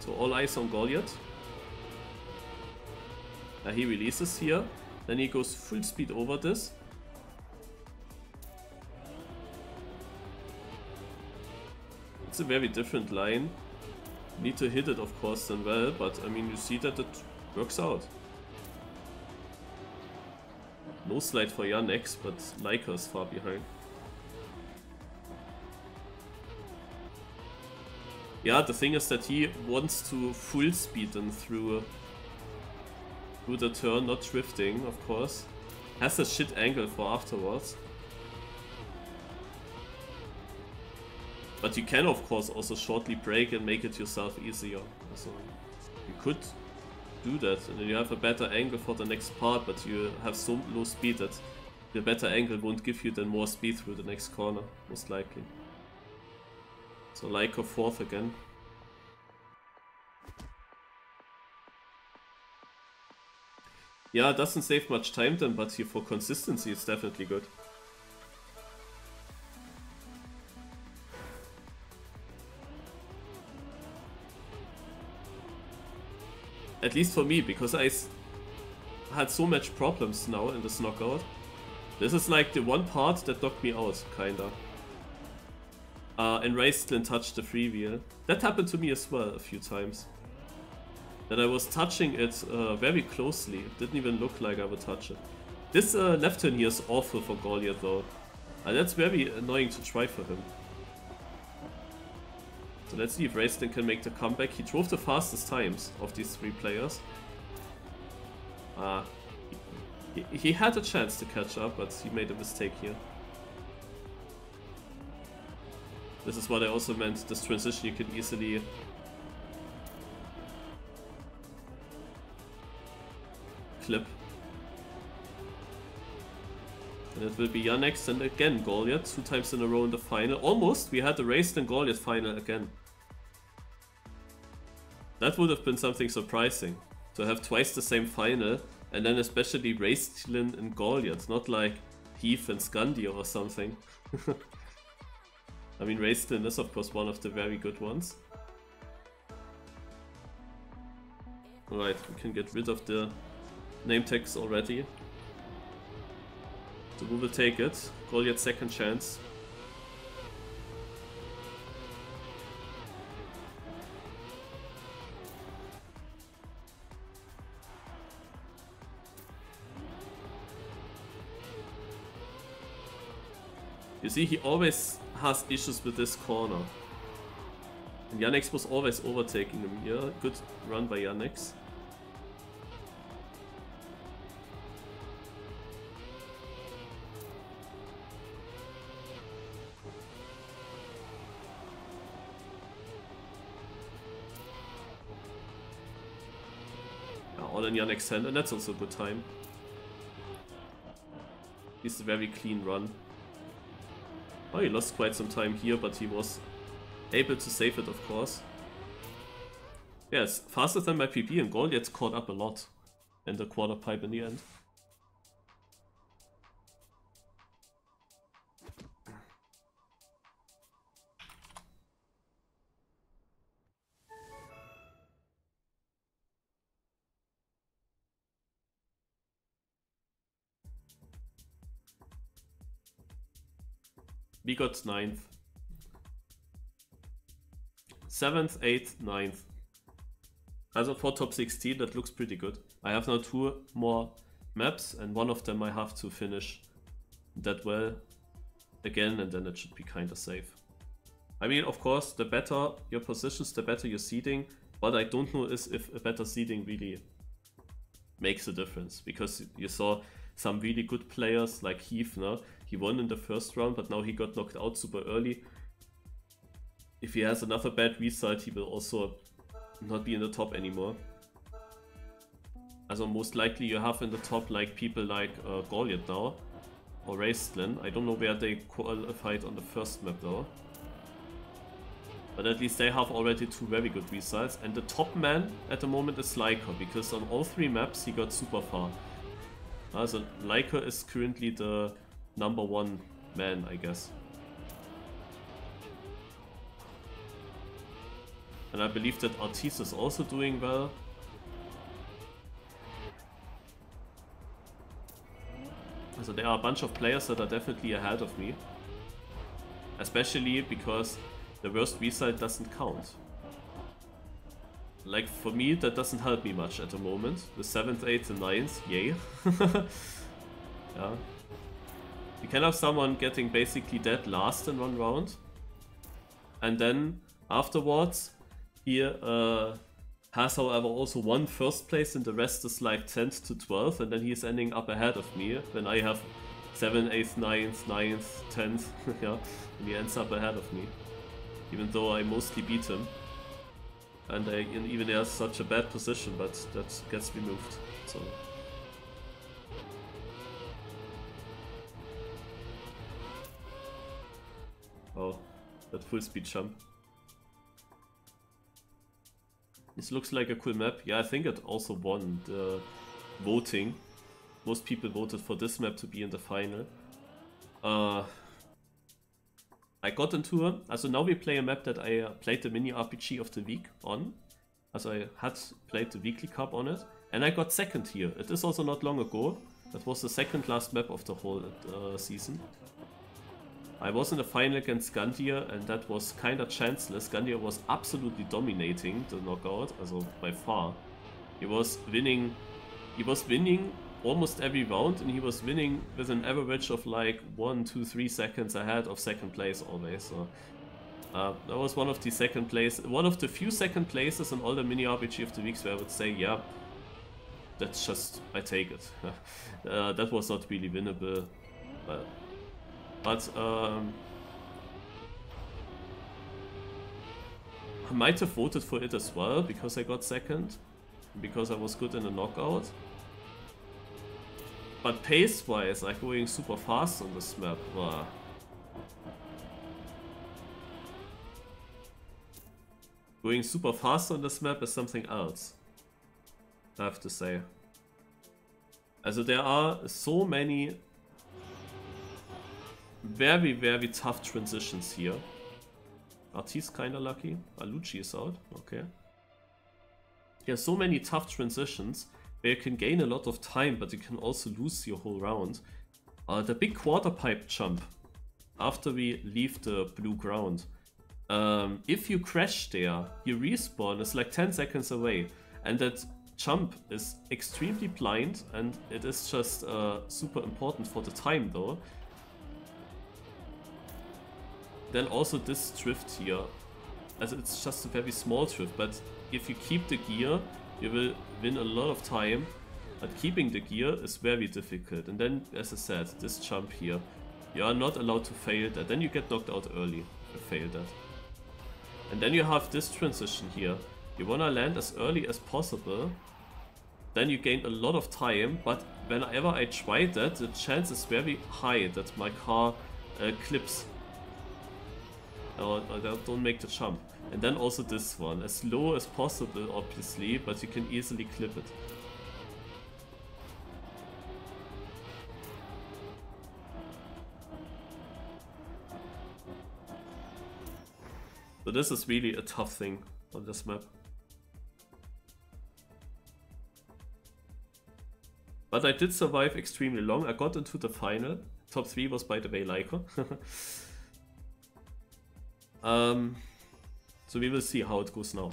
[SPEAKER 1] So all eyes on Goliath. He releases here, then he goes full speed over this. It's a very different line. Need to hit it of course then well, but I mean you see that it works out. No slide for Yannex, but Leica is far behind. Yeah, the thing is that he wants to full speed them through the turn, not drifting, of course. Has a shit angle for afterwards. But you can of course also shortly brake and make it yourself easier. So you could do that and then you have a better angle for the next part, but you have so low speed that the better angle won't give you then more speed through the next corner, most likely. So Leica fourth again. Yeah, it doesn't save much time then, but here for consistency it's definitely good. At least for me, because I had so much problems now in this knockout. This is like the one part that knocked me out, kinda. And Raistlin touched the freewheel. That happened to me as well a few times. That I was touching it very closely. It didn't even look like I would touch it. This left turn here is awful for Goliath though. And that's very annoying to try for him. So let's see if Raistlin can make the comeback. He drove the fastest times of these three players. He had a chance to catch up, but he made a mistake here. This is what I also meant, this transition you can easily clip. And it will be Yannex and again Goliath, 2 times in a row in the final. Almost, we had the Raistlin Goliath final again. That would have been something surprising, to have twice the same final, and then especially Raistlin and Goliath, not like Heath and Scandia or something. I mean, Raistlin is of course one of the very good ones. Alright, we can get rid of the name tags already. So we will take it. Goliath's second chance. You see, he always has issues with this corner. And Yannex was always overtaking him here. Good run by Yannex. Or then Yannick's hand, and that's also a good time. It's a very clean run. Oh, he lost quite some time here, but he was able to save it, of course. Yes, faster than my PP, and Gold gets caught up a lot in the quarter pipe in the end. We got 9th. 7th, 8th, 9th. Also for top 16, that looks pretty good. I have now 2 more maps, and one of them I have to finish that well again, and then it should be kinda safe. I mean, of course, the better your positions, the better your seeding. What I don't know is if a better seeding really makes a difference, because you saw some really good players like Heath, no? He won in the first round, but now he got knocked out super early. If he has another bad result, he will also not be in the top anymore. Also most likely you have in the top like people like Goliath now, or Raistlin. I don't know where they qualified on the first map though. But at least they have already 2 very good results. And the top man at the moment is Leica, because on all 3 maps he got super far. Also Leica is currently the #1 man, I guess. And I believe that Artis is also doing well. So there are a bunch of players that are definitely ahead of me. Especially because the worst result doesn't count. Like for me, that doesn't help me much at the moment. The 7th, 8th and 9th, yay. Yeah. You can have someone getting basically dead last in 1 round. And then afterwards, he has however also 1 first place and the rest is like 10th to 12th, and then he's ending up ahead of me when I have 7th, 8th, 9th, 9th, 10th, yeah, and he ends up ahead of me. Even though I mostly beat him. And I even has such a bad position, but that gets removed, so... Oh, that full speed jump. This looks like a cool map. Yeah, I think it also won the voting. Most people voted for this map to be in the final. I got into it. Also now we play a map that I played the MiniRPG of the week on. Also I had played the weekly cup on it. And I got 2nd here. It is also not long ago. That was the 2nd last map of the whole season. I was in the final against Gandir, and that was kinda chanceless. Gandir was absolutely dominating the knockout, also by far. He was winning almost every round, and he was winning with an average of like 1, 2, 3 seconds ahead of 2nd place always. So that was one of the few 2nd places in all the MiniRPG of the weeks where I would say, yeah, that's just, I take it. That was not really winnable. But I might have voted for it as well, because I got 2nd, because I was good in the knockout. But pace-wise, like going super fast on this map, going super fast on this map is something else, I have to say. Also there are so many very, very tough transitions here. Artis kinda lucky. Alucci is out, okay. There are so many tough transitions where you can gain a lot of time, but you can also lose your whole round. The big quarter pipe jump after we leave the blue ground. If you crash there, your respawn is like 10 seconds away, and that jump is extremely blind, and it is just super important for the time though. Then also this drift here, as it's just a very small drift, but if you keep the gear, you will win a lot of time, but keeping the gear is very difficult. And then, as I said, this jump here, you are not allowed to fail that, then you get knocked out early if you fail that. And then you have this transition here, you wanna land as early as possible, then you gain a lot of time, but whenever I tried that, the chance is very high that my car clips. Or don't make the jump. And then also this one, as low as possible obviously, but you can easily clip it. So this is really a tough thing on this map. But I did survive extremely long. I got into the final. Top 3 was, by the way, Leica. So we will see how it goes now.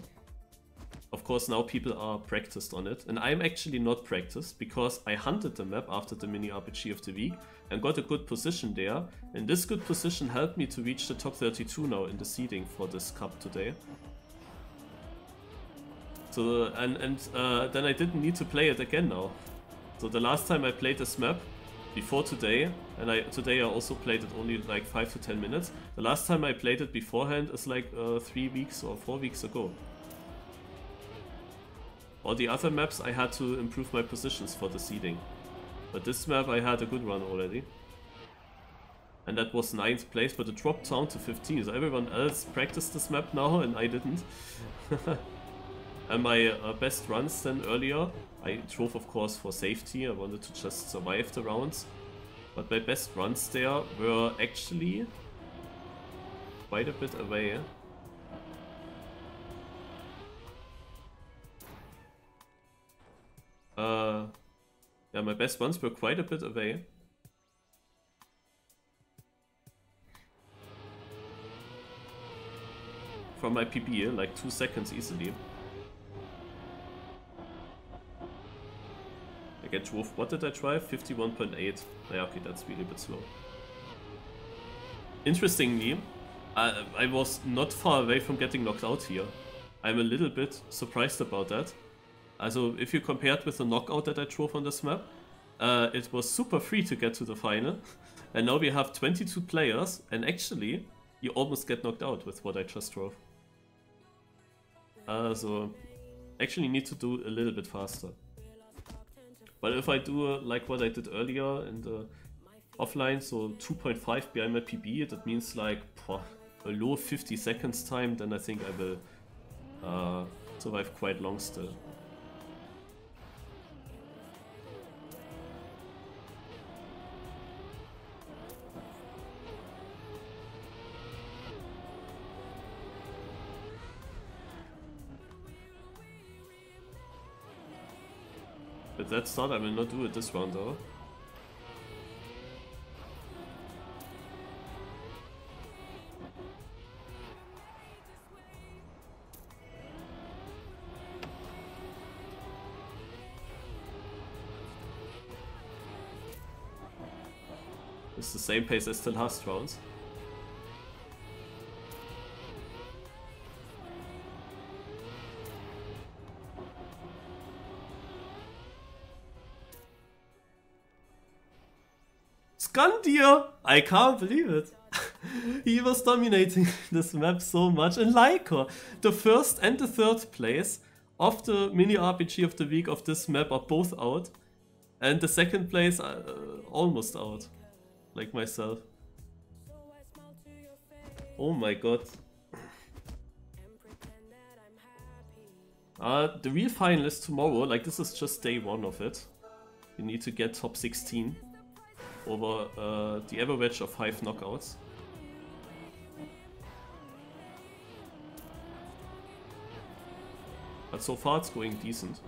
[SPEAKER 1] Of course, now people are practiced on it. And I'm actually not practiced because I hunted the map after the MiniRPG of the week and got a good position there. And this good position helped me to reach the top 32 now in the seeding for this cup today. So, and then I didn't need to play it again now. So the last time I played this map, before today, and today I also played it only like 5 to 10 minutes. The last time I played it beforehand is like 3 weeks or 4 weeks ago. All the other maps I had to improve my positions for the seeding. But this map I had a good run already. And that was 9th place, but it dropped down to 15. So everyone else practiced this map now and I didn't. And my best runs then earlier, I drove of course for safety, I wanted to just survive the rounds. But my best runs there were actually quite a bit away. Yeah, my best runs were quite a bit away. From my PB, like 2 seconds easily. I drove, what did I drive? 51.8. Yeah, okay, that's really a bit slow. Interestingly, I was not far away from getting knocked out here. I'm a little bit surprised about that. Also, if you compared with the knockout that I drove on this map, it was super free to get to the final. And now we have 22 players, and actually, you almost get knocked out with what I just drove. So, actually need to do a little bit faster. But if I do like what I did earlier in the offline, so 2.5 behind my PB, that means like a low 50 seconds time, then I think I will survive quite long still. With that start, I will not do it this round though. It's the same pace as the last rounds. Skandir! I can't believe it. He was dominating this map so much. And Leica, the first and the third place of the MiniRPG of the week of this map are both out. And the second place almost out. Like myself. Oh my god. The real final is tomorrow. Like, this is just day 1 of it. You need to get top 16 over the average of 5 knockouts. But so far it's going decent.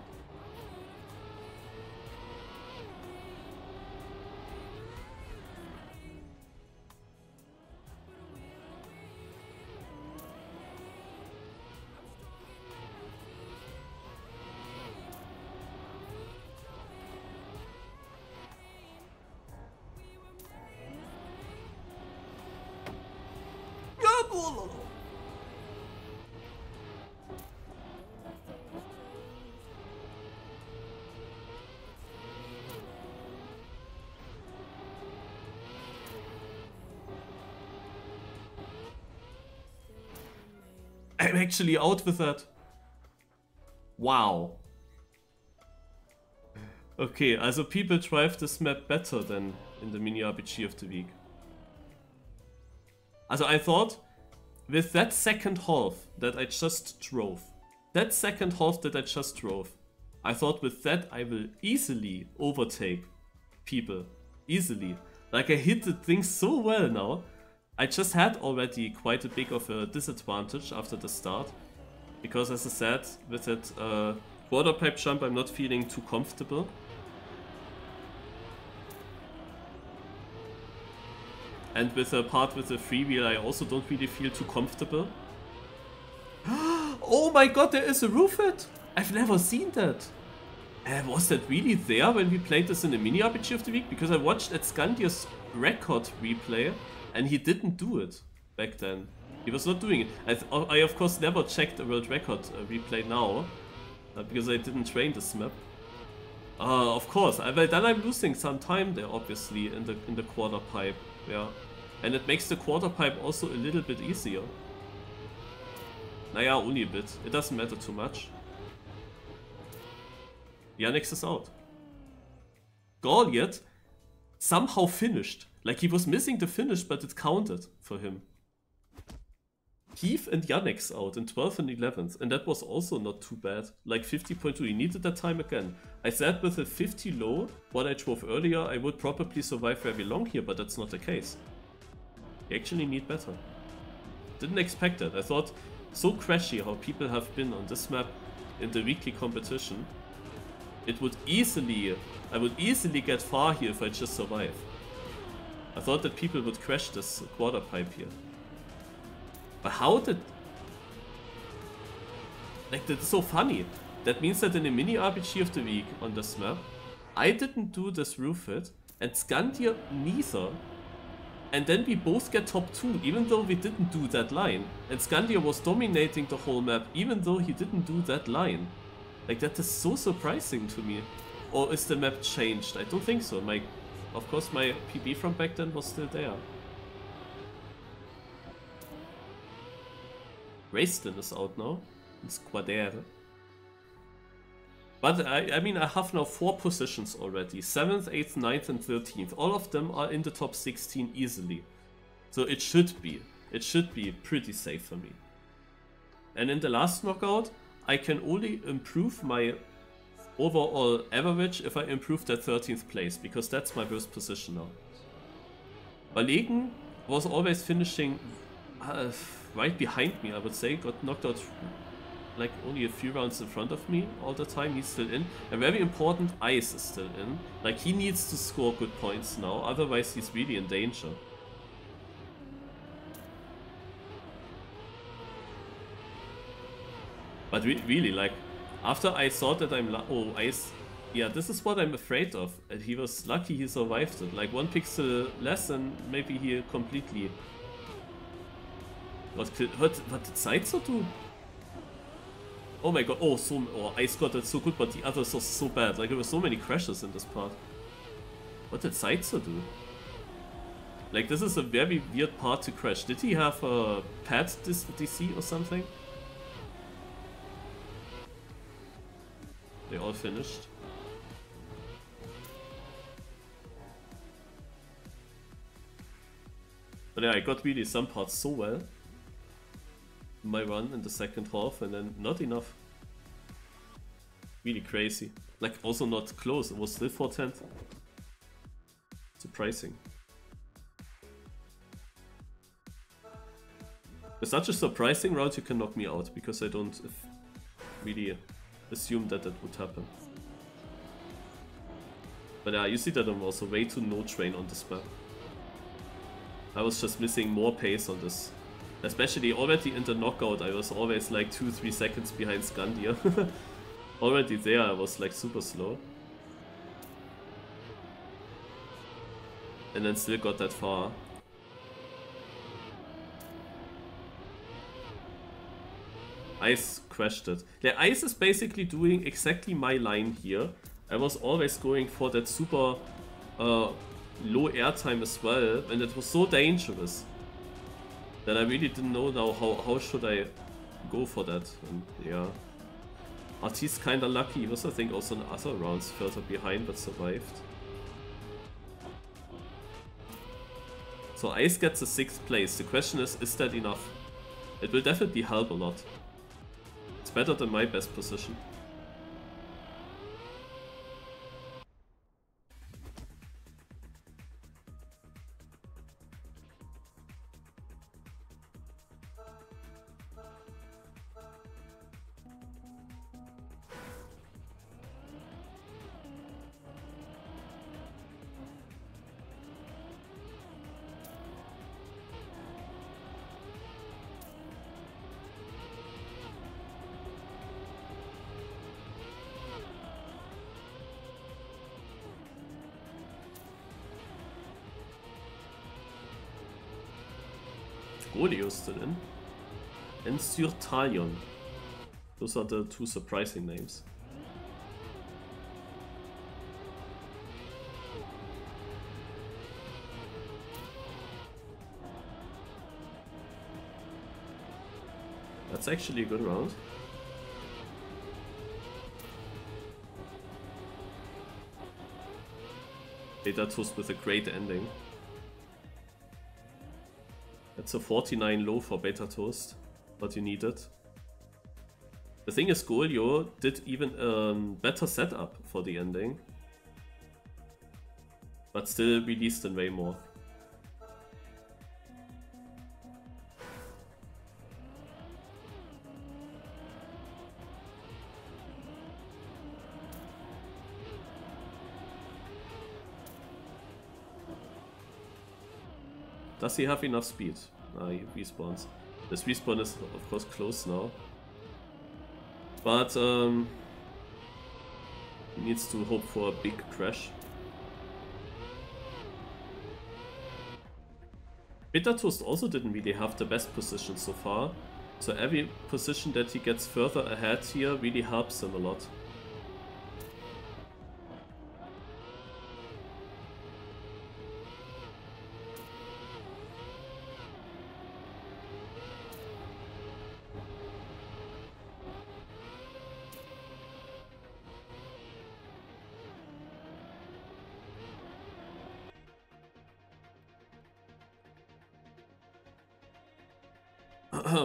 [SPEAKER 1] I'm actually out with that. Wow. Okay, also people drive this map better than in the MiniRPG of the week. Also I thought, with that second half that I just drove, I thought with that I will easily overtake people. Easily. Like I hit the thing so well now. I just had already quite a big of a disadvantage after the start. Because as I said, with that quarter pipe jump I'm not feeling too comfortable. And with the part with the freewheel I also don't really feel too comfortable. Oh my god, there is a roofet! I've never seen that. Was that really there when we played this in the MiniRPG of the week? Because I watched at Scandia's record replay and he didn't do it back then. He was not doing it. I of course never checked the world record replay now. Because I didn't train this map. Of course. Well, then I'm losing some time there obviously in the quarter pipe. Yeah. And it makes the quarter pipe also a little bit easier. Naja, only a bit. It doesn't matter too much. Yannick is out. Goliath somehow finished. Like he was missing the finish, but it counted for him. Heath and Yannick's out in 12th and 11th, and that was also not too bad. Like 50.2, he needed that time again. I said with a 50 low, what I drove earlier, I would probably survive very long here, but that's not the case. You actually need better. Didn't expect that. I thought so crashy how people have been on this map in the weekly competition. I would easily get far here if I just survive. I thought that people would crash this quarter pipe here. But how did... Like, that's so funny. That means that in the MiniRPG of the week on this map, I didn't do this roof hit, and Scandia neither. And then we both get top 2, even though we didn't do that line. And Scandia was dominating the whole map, even though he didn't do that line. Like, that is so surprising to me. Or is the map changed? I don't think so. Of course, my PB from back then was still there. Raistlin is out now. It's Quadere. But I mean, I have now 4 positions already. 7th, 8th, 9th and 13th. All of them are in the top 16 easily. So it should be pretty safe for me. And in the last knockout, I can only improve my overall average if I improve that 13th place, because that's my worst position now. Balegen was always finishing right behind me, I would say. Got knocked out like only a few rounds in front of me all the time. He's still in. And very important, Ice is still in. Like, he needs to score good points now, otherwise he's really in danger. But really, like, after I thought that oh, Ice... Yeah, this is what I'm afraid of. And he was lucky he survived it. Like, 1 pixel less and maybe he completely... What did Sideso do? Oh my god, Ice got it so good, but the others are so bad. Like, there were so many crashes in this part. What did Sideso do? Like, this is a very weird part to crash. Did he have a pad DC or something? They all finished. But yeah, I got really some parts so well in my run in the second half, and then not enough. Really crazy. Like, also not close, it was still 4/10. Surprising. With such a surprising round, you can knock me out, because I don't really assume that that would happen. But yeah, you see that I'm also way too no train on this map. I was just missing more pace on this. Especially already in the knockout, I was always like 2-3 seconds behind Scandia. Already there, I was like super slow. And then still got that far. Ice crashed it. Yeah, Ice is basically doing exactly my line here. I was always going for that super low airtime as well, and it was so dangerous that I really didn't know now how should I go for that. And yeah, Artis kinda lucky, he was I think also in other rounds further behind but survived. So Ice gets the 6th place. The question is that enough? It will definitely help a lot. It's better than my best position. Golio still in. And Surtalion. Those are the 2 surprising names. That's actually a good round. Beta Toast with a great ending. That's a 49 low for Beta Toast, but you need it. The thing is, Golio did even a better setup for the ending, but still released in way more. Does he have enough speed? He respawns. This respawn is of course close now. But he needs to hope for a big crash. Beta Toast also didn't really have the best position so far. So every position that he gets further ahead here really helps him a lot.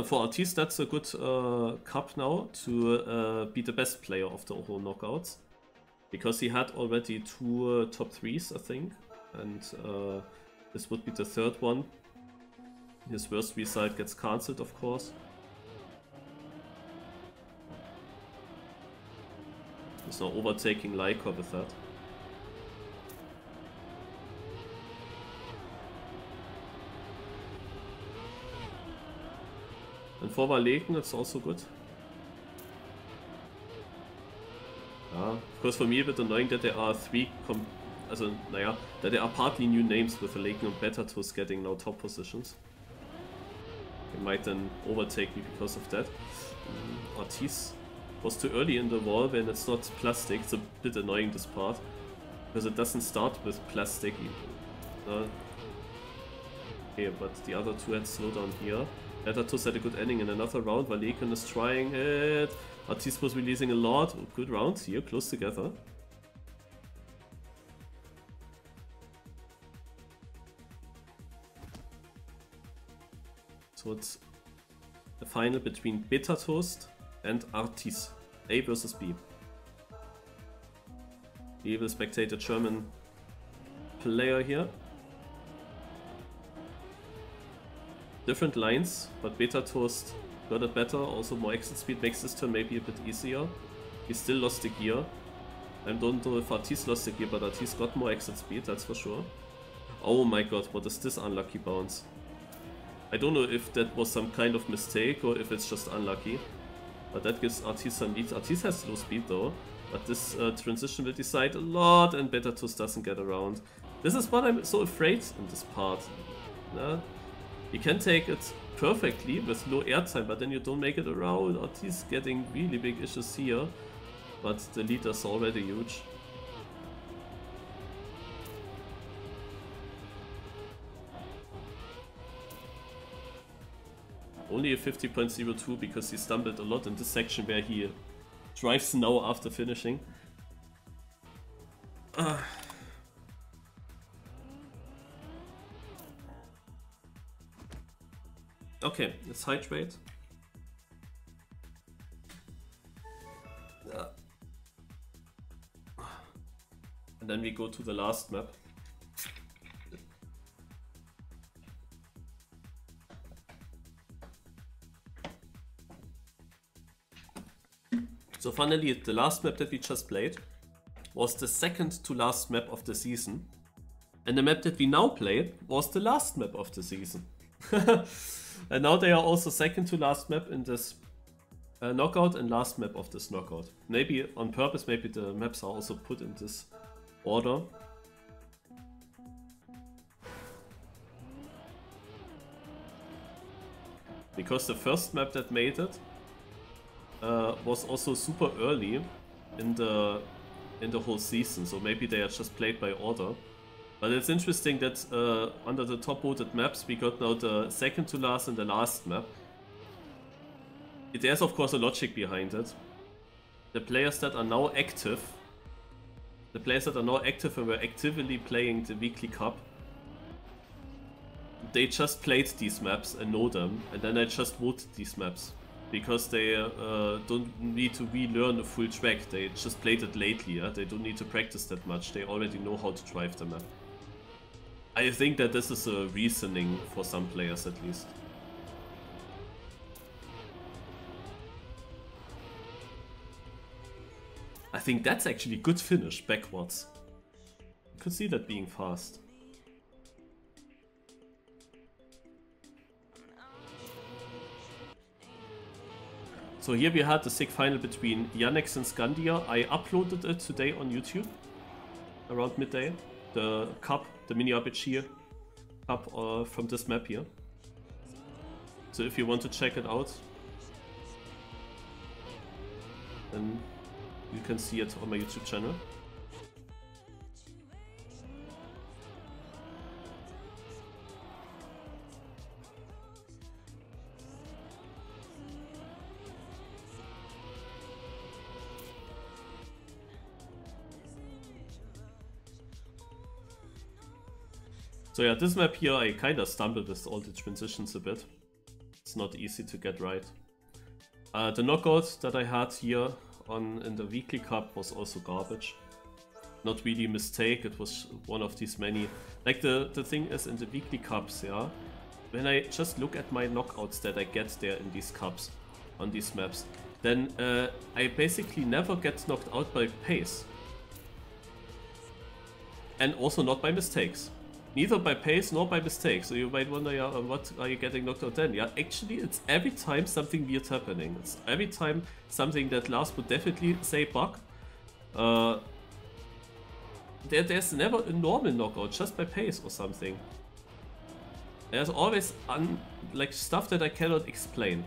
[SPEAKER 1] For Artis, that's a good cup now to be the best player of the whole knockouts. Because he had already 2 top 3s, I think. And this would be the 3rd one. His worst result gets cancelled, of course. He's now overtaking Leica with that. And for Valeken, it's also good. Yeah, of course, for me, a bit annoying that there are 3 that there are partly new names with Valeken and Beta Toast getting now top positions. They might then overtake me because of that. Artis was too early in the wall when it's not plastic. It's a bit annoying, this part, because it doesn't start with plastic. Okay, but the other 2 had slowdown here. Beta Toast had a good ending in another round. Valeken is trying it. Artis was releasing a lot. Good rounds here, close together. So it's the final between Beta Toast and Artis. A versus B. We will spectate a German player here. Different lines, but Beta Toast got it better. Also more exit speed makes this turn maybe a bit easier. He still lost the gear. I don't know if Artis lost the gear, but Artis got more exit speed, that's for sure. Oh my god, what is this unlucky bounce? I don't know if that was some kind of mistake or if it's just unlucky. But that gives Artis some lead. Artis has low speed though, but this transition will decide a lot and Beta Toast doesn't get around. This is what I'm so afraid in this part. You can take it perfectly with low airtime, but then you don't make it around. Artis getting really big issues here, but the lead is already huge. Only a 50.02 because he stumbled a lot in this section where he drives now after finishing. Okay, let's hydrate. And then we go to the last map. So finally, the last map that we just played was the second to last map of the season. And the map that we now play was the last map of the season. And now they are also second to last map in this knockout and last map of this knockout. Maybe on purpose, maybe the maps are also put in this order. Because the first map that made it was also super early in the whole season, so maybe they are just played by order. But it's interesting that under the top voted maps we got now the second to last and the last map. There's of course a logic behind it. The players that are now active, and were actively playing the weekly cup, they just played these maps and know them, and then I just voted these maps. Because they don't need to relearn a full track, they just played it lately, yeah? They don't need to practice that much, they already know how to drive the map. I think that this is a reasoning for some players at least. I think that's actually good finish, backwards. I could see that being fast. So here we had the SIG final between Yannex and Scandia. I uploaded it today on YouTube, around midday. The cup, the MiniRPG cup from this map here. So if you want to check it out, then you can see it on my YouTube channel. So yeah, this map here I kinda stumbled with all the transitions a bit. It's not easy to get right. The knockout that I had here in the weekly cup was also garbage. Not really a mistake, it was one of these many. Like the thing is in the weekly cups, yeah, when I just look at my knockouts that I get there in these cups, on these maps, then I basically never get knocked out by pace. And also not by mistakes. Neither by pace nor by mistakes. So you might wonder, yeah, what are you getting knocked out then? Yeah, actually it's every time something weird happening. It's every time something that Lars would definitely say bug. There's never a normal knockout just by pace or something. There's always like stuff that I cannot explain.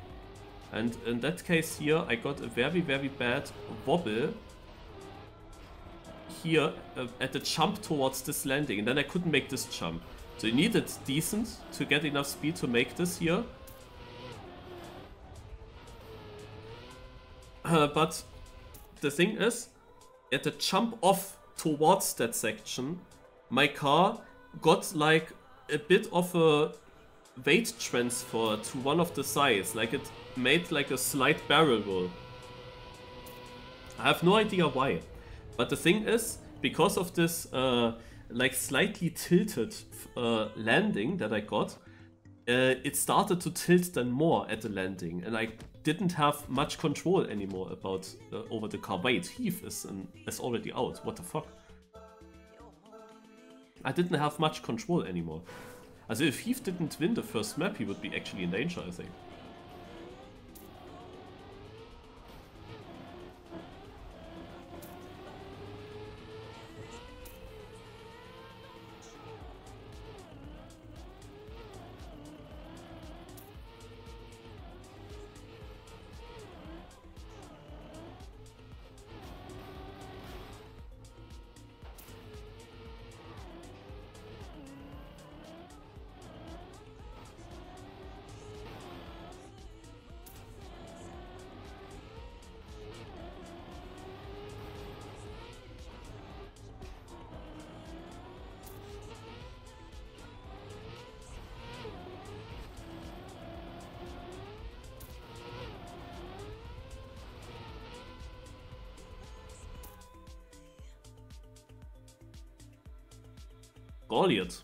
[SPEAKER 1] And in that case here I got a very, very bad wobble here at the jump towards this landing, and then I couldn't make this jump. So you needed decent to get enough speed to make this here. But the thing is, at the jump off towards that section, my car got like a bit of a weight transfer to one of the sides, like it made like a slight barrel roll. I have no idea why. But the thing is, because of this like slightly tilted landing that I got, it started to tilt then more at the landing, and I didn't have much control anymore about over the car. Wait, Heath is already out. What the fuck? I didn't have much control anymore. Also if Heath didn't win the first map, he would be actually in danger, I think. Goliath.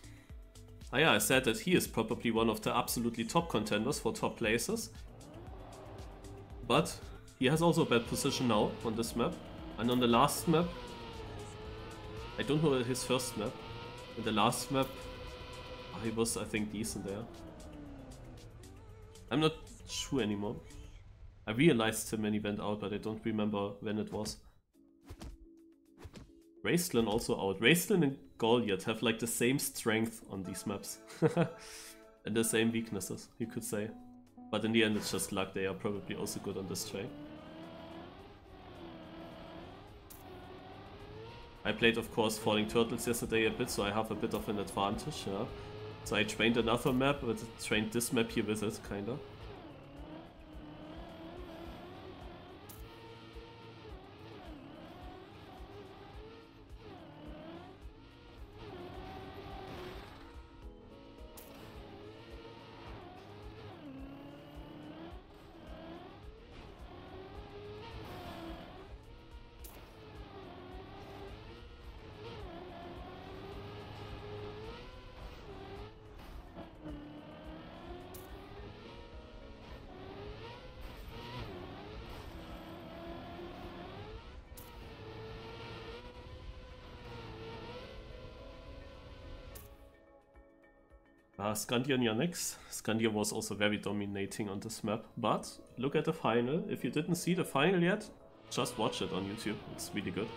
[SPEAKER 1] Ah yeah, I said that he is probably one of the absolutely top contenders for top places. But he has also a bad position now on this map. And on the last map, I don't know his first map. In the last map, he was, I think, decent there. I'm not sure anymore. I realized him when he went out, but I don't remember when it was. Raistlin also out. Raistlin and Goliath have like the same strength on these maps. And the same weaknesses, you could say. But in the end it's just luck, they are probably also good on this train. I played of course Falling Turtles yesterday a bit, so I have a bit of an advantage, yeah. So I trained another map, but trained this map here with it, kinda. Scandian next. Scandian was also very dominating on this map, but look at the final. If you didn't see the final yet, just watch it on YouTube, it's really good.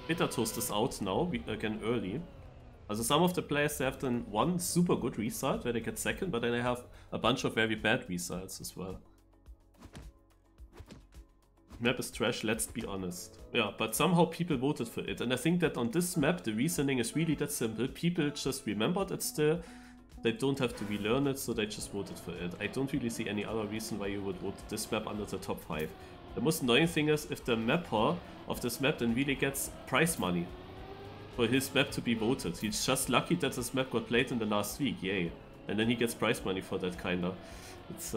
[SPEAKER 1] Bitter Toast is out now, again early. Also some of the players, they have done one super good result where they get second, but then they have a bunch of very bad results as well. Map is trash, let's be honest. Yeah, but somehow people voted for it, and I think that on this map the reasoning is really that simple. People just remembered it still, they don't have to relearn it, so they just voted for it. I don't really see any other reason why you would vote this map under the top 5. The most annoying thing is if the mapper of this map then really gets prize money for his map to be voted. He's just lucky that this map got played in the last week, yay. And then he gets prize money for that, kinda. It's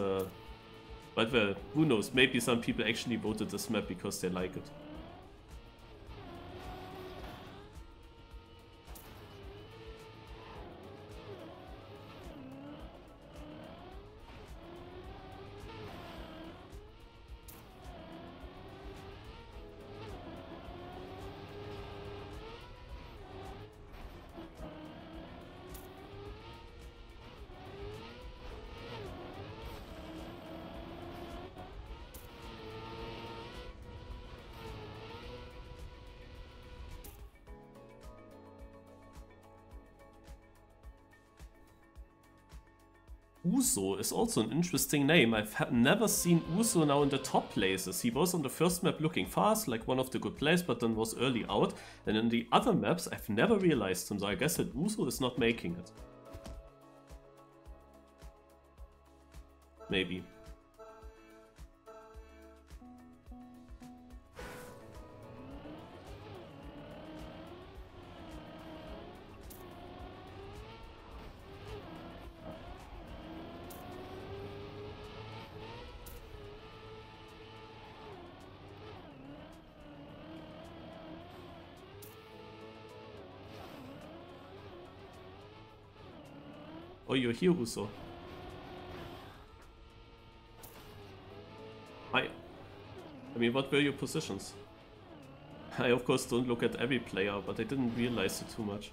[SPEAKER 1] but well, who knows, maybe some people actually voted this map because they like it. Uso is also an interesting name. I've never seen Uso now in the top places. He was on the first map looking fast, like one of the good plays, but then was early out. And in the other maps, I've never realized him, so I guess that Uso is not making it. Maybe. Oh, you're here, Uso. Hi. I mean, what were your positions? I of course don't look at every player, but I didn't realize it too much.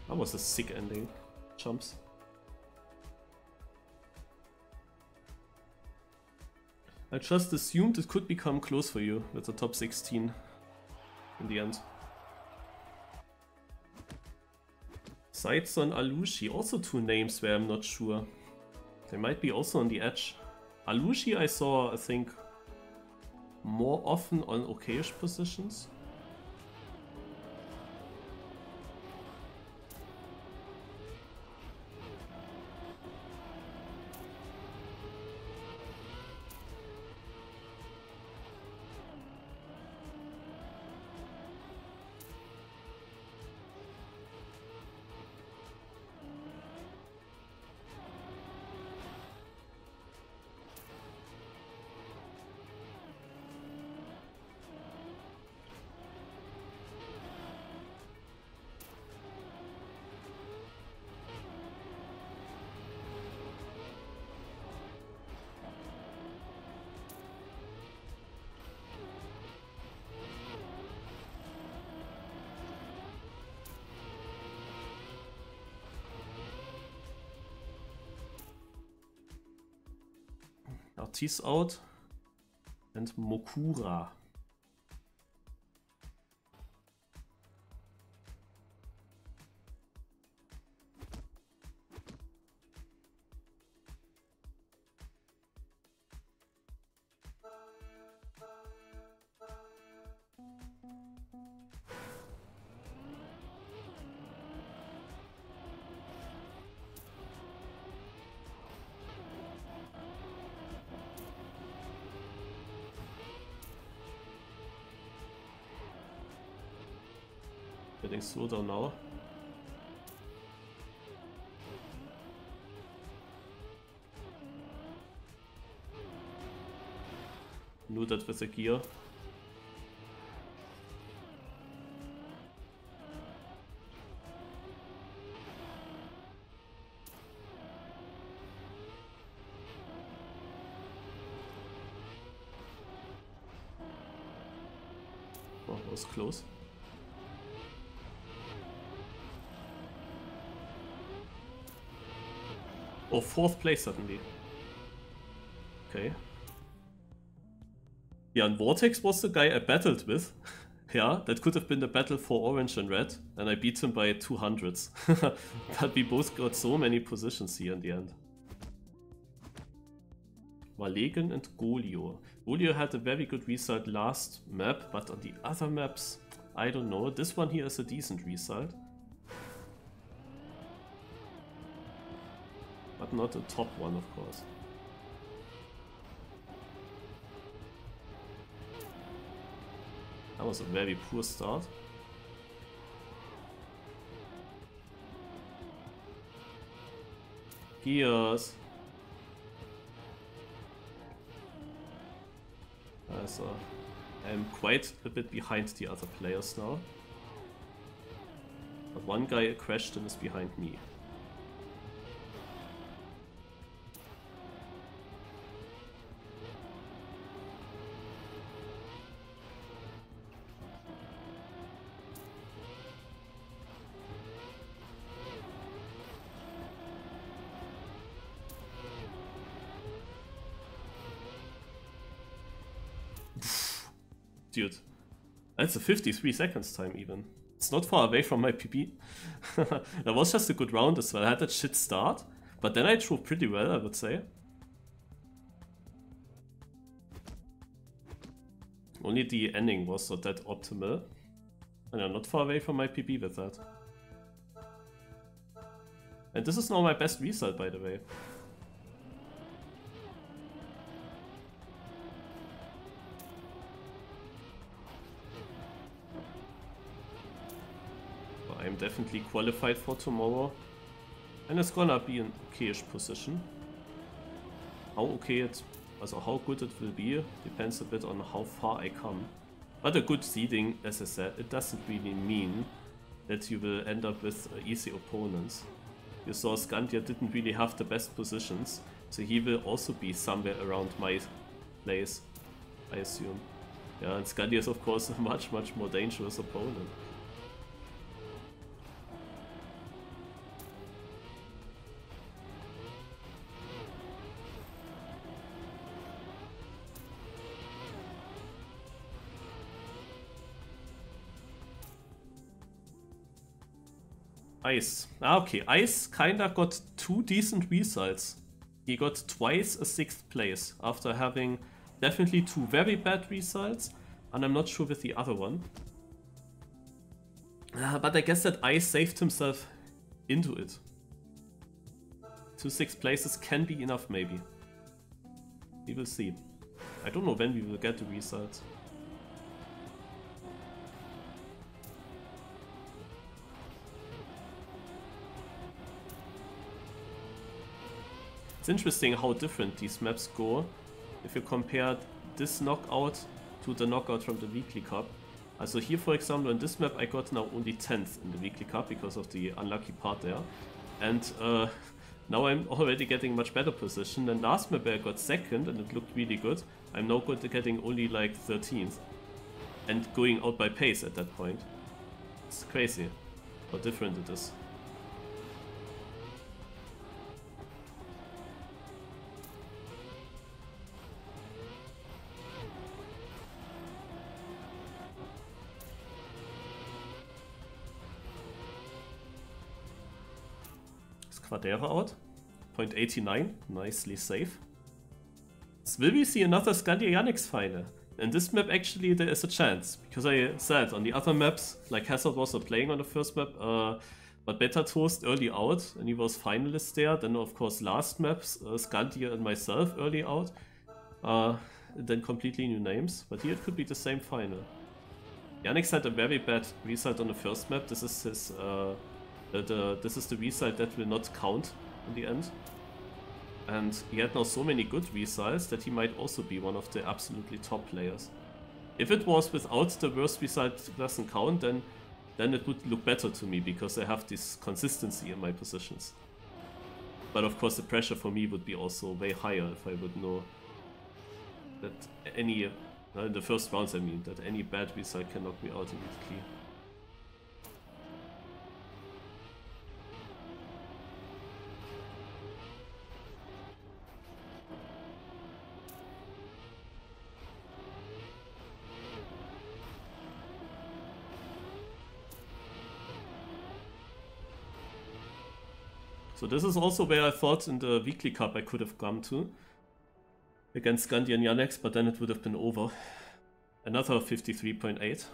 [SPEAKER 1] That was a sick ending. Jumps. I just assumed it could become close for you with the top 16 in the end. Saitson, Alushi, also two names where I'm not sure. They might be also on the edge. Alushi I saw, I think, more often on okayish positions. Artis out. And Mokura. Getting slow down now. Knew that with a gear. Oh, that was close. Oh, 4th place suddenly. Okay. Yeah, and Vortex was the guy I battled with. Yeah, that could have been the battle for orange and red, and I beat him by 200s. But we both got so many positions here in the end. Valegen and Golio. Golio had a very good result last map, but on the other maps, I don't know. This one here is a decent result. But not a top one, of course. That was a very poor start. Gears. So I'm quite a bit behind the other players now. But one guy crashed and is behind me. Dude, that's a 53 seconds time even. It's not far away from my PB. That was just a good round as well. I had that shit start, but then I drove pretty well, I would say. Only the ending was not that optimal. And I'm not far away from my PB with that. And this is now my best result, by the way. I'm definitely qualified for tomorrow, and it's gonna be an okayish position. How okay it, also how good it will be, depends a bit on how far I come. But a good seeding, as I said, it doesn't really mean that you will end up with easy opponents. You saw Scandia didn't really have the best positions, so he will also be somewhere around my place, I assume. Yeah, and Scandia is of course a much more dangerous opponent. Ice. Okay, Ice kinda got 2 decent results. He got twice a 6th place after having definitely 2 very bad results, and I'm not sure with the other one. But I guess that Ice saved himself into it. 2 6th places can be enough, maybe. We will see. I don't know when we will get the results. It's interesting how different these maps go if you compare this knockout to the knockout from the Weekly Cup. Also here, for example, in this map I got now only 10th in the Weekly Cup because of the unlucky part there. And now I'm already getting much better position. And last map I got 2nd and it looked really good. I'm now getting only like 13th. And going out by pace at that point. It's crazy how different it is. Vadera out. 0.89, nicely safe. So will we see another Scandia Yannick's final? In this map actually there is a chance, because I said on the other maps, like Hazard was not playing on the first map, but Beta Toast early out, and he was finalist there. Then of course last maps, Scandia and myself early out. Then completely new names, but here it could be the same final. Yannick had a very bad result on the first map. This is his, this is the result that will not count in the end. And he had now so many good results that he might also be one of the absolutely top players. If it was without the worst result doesn't count, then it would look better to me, because I have this consistency in my positions. But of course the pressure for me would be also way higher if I would know that any, in the first rounds I mean, that any bad result can knock me out immediately. So this is also where I thought in the weekly cup I could have come to against Scandia and Yannick, but then it would have been over. Another 53.8.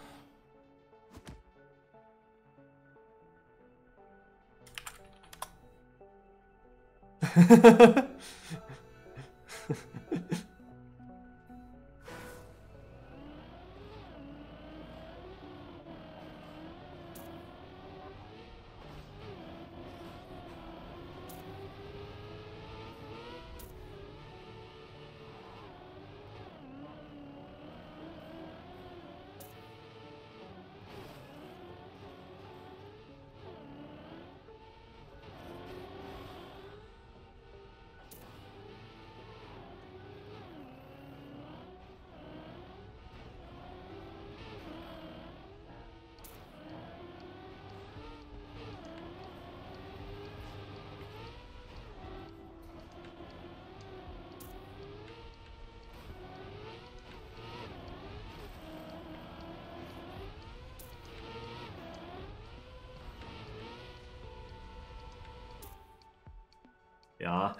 [SPEAKER 1] Ja.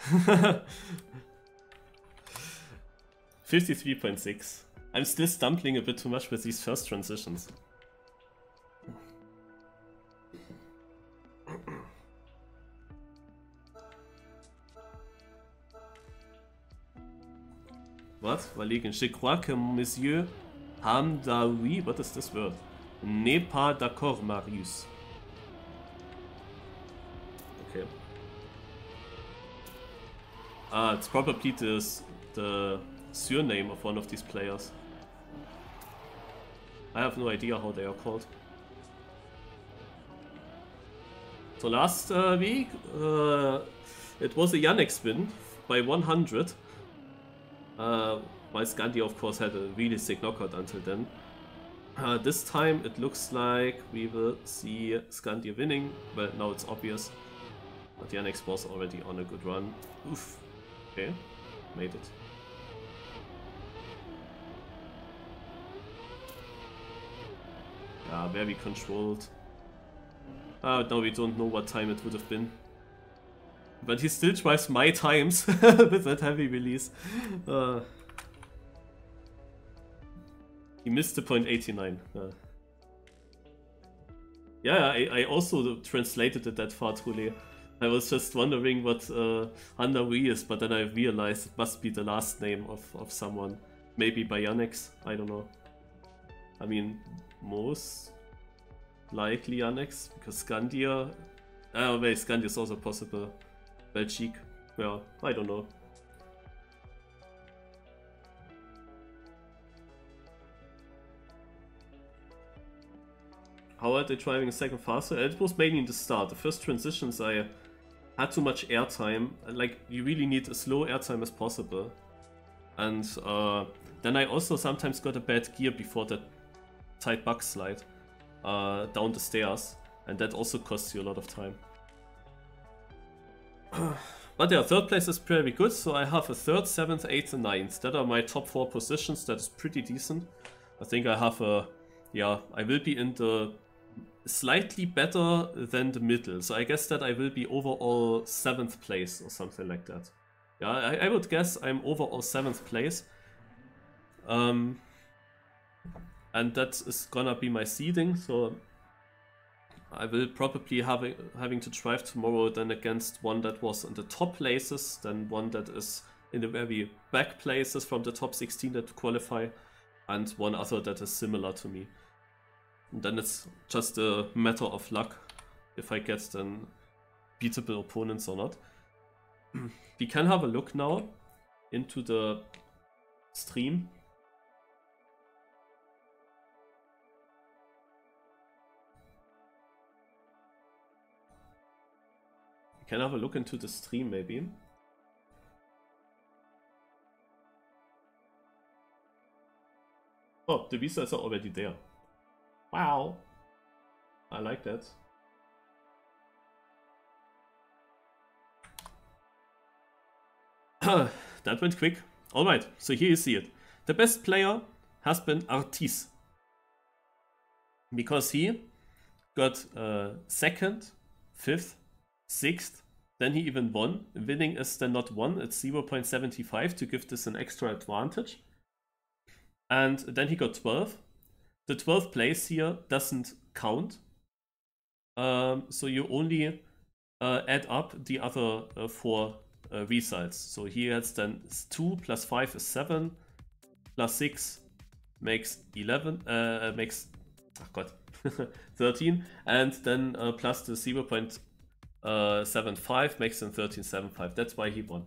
[SPEAKER 1] 53.6. I'm still stumbling a bit too much with these first transitions. What? Überlegen. Je crois que Monsieur Hamdaoui, what is this word? N'est pas d'accord, Marius. Okay. It's probably the surname of one of these players. I have no idea how they are called. So last week it was a Yannick win by 100. While Scandia of course had a really sick knockout until then. This time it looks like we will see Scandia winning. Well, now it's obvious. But Yannick was already on a good run. Oof. Okay, made it. Yeah, very controlled. Now we don't know what time it would have been. But he still tries my times with that heavy release. He missed the 0.89. Yeah, I also translated it that far, truly. I was just wondering what Handawi is, but then I realized it must be the last name of someone. Maybe by Yannick, I don't know. I mean, most likely Yannick, because Scandia... wait, Scandia is also possible. Belgique, yeah, I don't know. How are they driving second faster? It was mainly in the start. The first transitions I had too much airtime. Like, you really need as low airtime as possible. And then I also sometimes got a bad gear before that tight bug slide down the stairs. And that also costs you a lot of time. But yeah, third place is pretty good. So I have a 3rd, 7th, 8th and 9th. That are my top 4 positions. That is pretty decent. I think I have a... Yeah, I will be in the slightly better than the middle. So I guess that I will be overall 7th place or something like that. Yeah, I would guess I'm overall 7th place. And that is gonna be my seeding, so I will probably having to drive tomorrow then against one that was in the top places, then one that is in the very back places from the top 16 that qualify, and one other that is similar to me. And then it's just a matter of luck if I get then beatable opponents or not. We can have a look now into the stream. We can have a look into the stream maybe. Oh, the visas are already there. Wow. I like that. That went quick. Alright, so here you see it. The best player has been Artis. Because he got 2nd, 5th, 6th, then he even won. Winning is then not 1, it's 0.75 to give this an extra advantage. And then he got 12. The 12th place here doesn't count. So you only add up the other 4 results. So he has then 2 plus 5 is 7, plus 6 makes 11, makes, oh god, 13, and then plus the 0.75 makes him 13.75. That's why he won.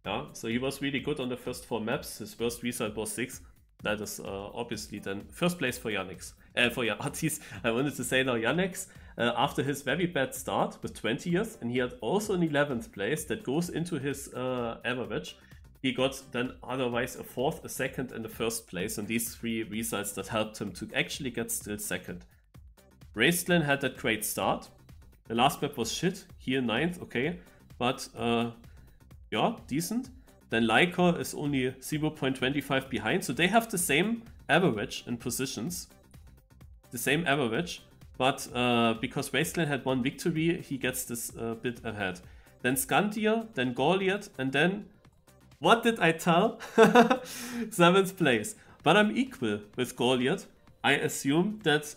[SPEAKER 1] Yeah, so he was really good on the first 4 maps. His worst result was 6. That is obviously then first place for Yannick's. For Artis, I wanted to say now Yannick's. After his very bad start with 20th, and he had also an 11th place that goes into his average. He got then otherwise a 4th, a 2nd, and a 1st place, and these 3 results that helped him to actually get still 2nd. Raceland had that great start. The last map was shit. Here 9th, okay, but yeah, decent. Then Lycor is only 0.25 behind, so they have the same average in positions. The same average, but because Wasteland had 1 victory, he gets this bit ahead. Then Scandia, then Goliath, and then... What did I tell? 7th place. But I'm equal with Goliath. I assume that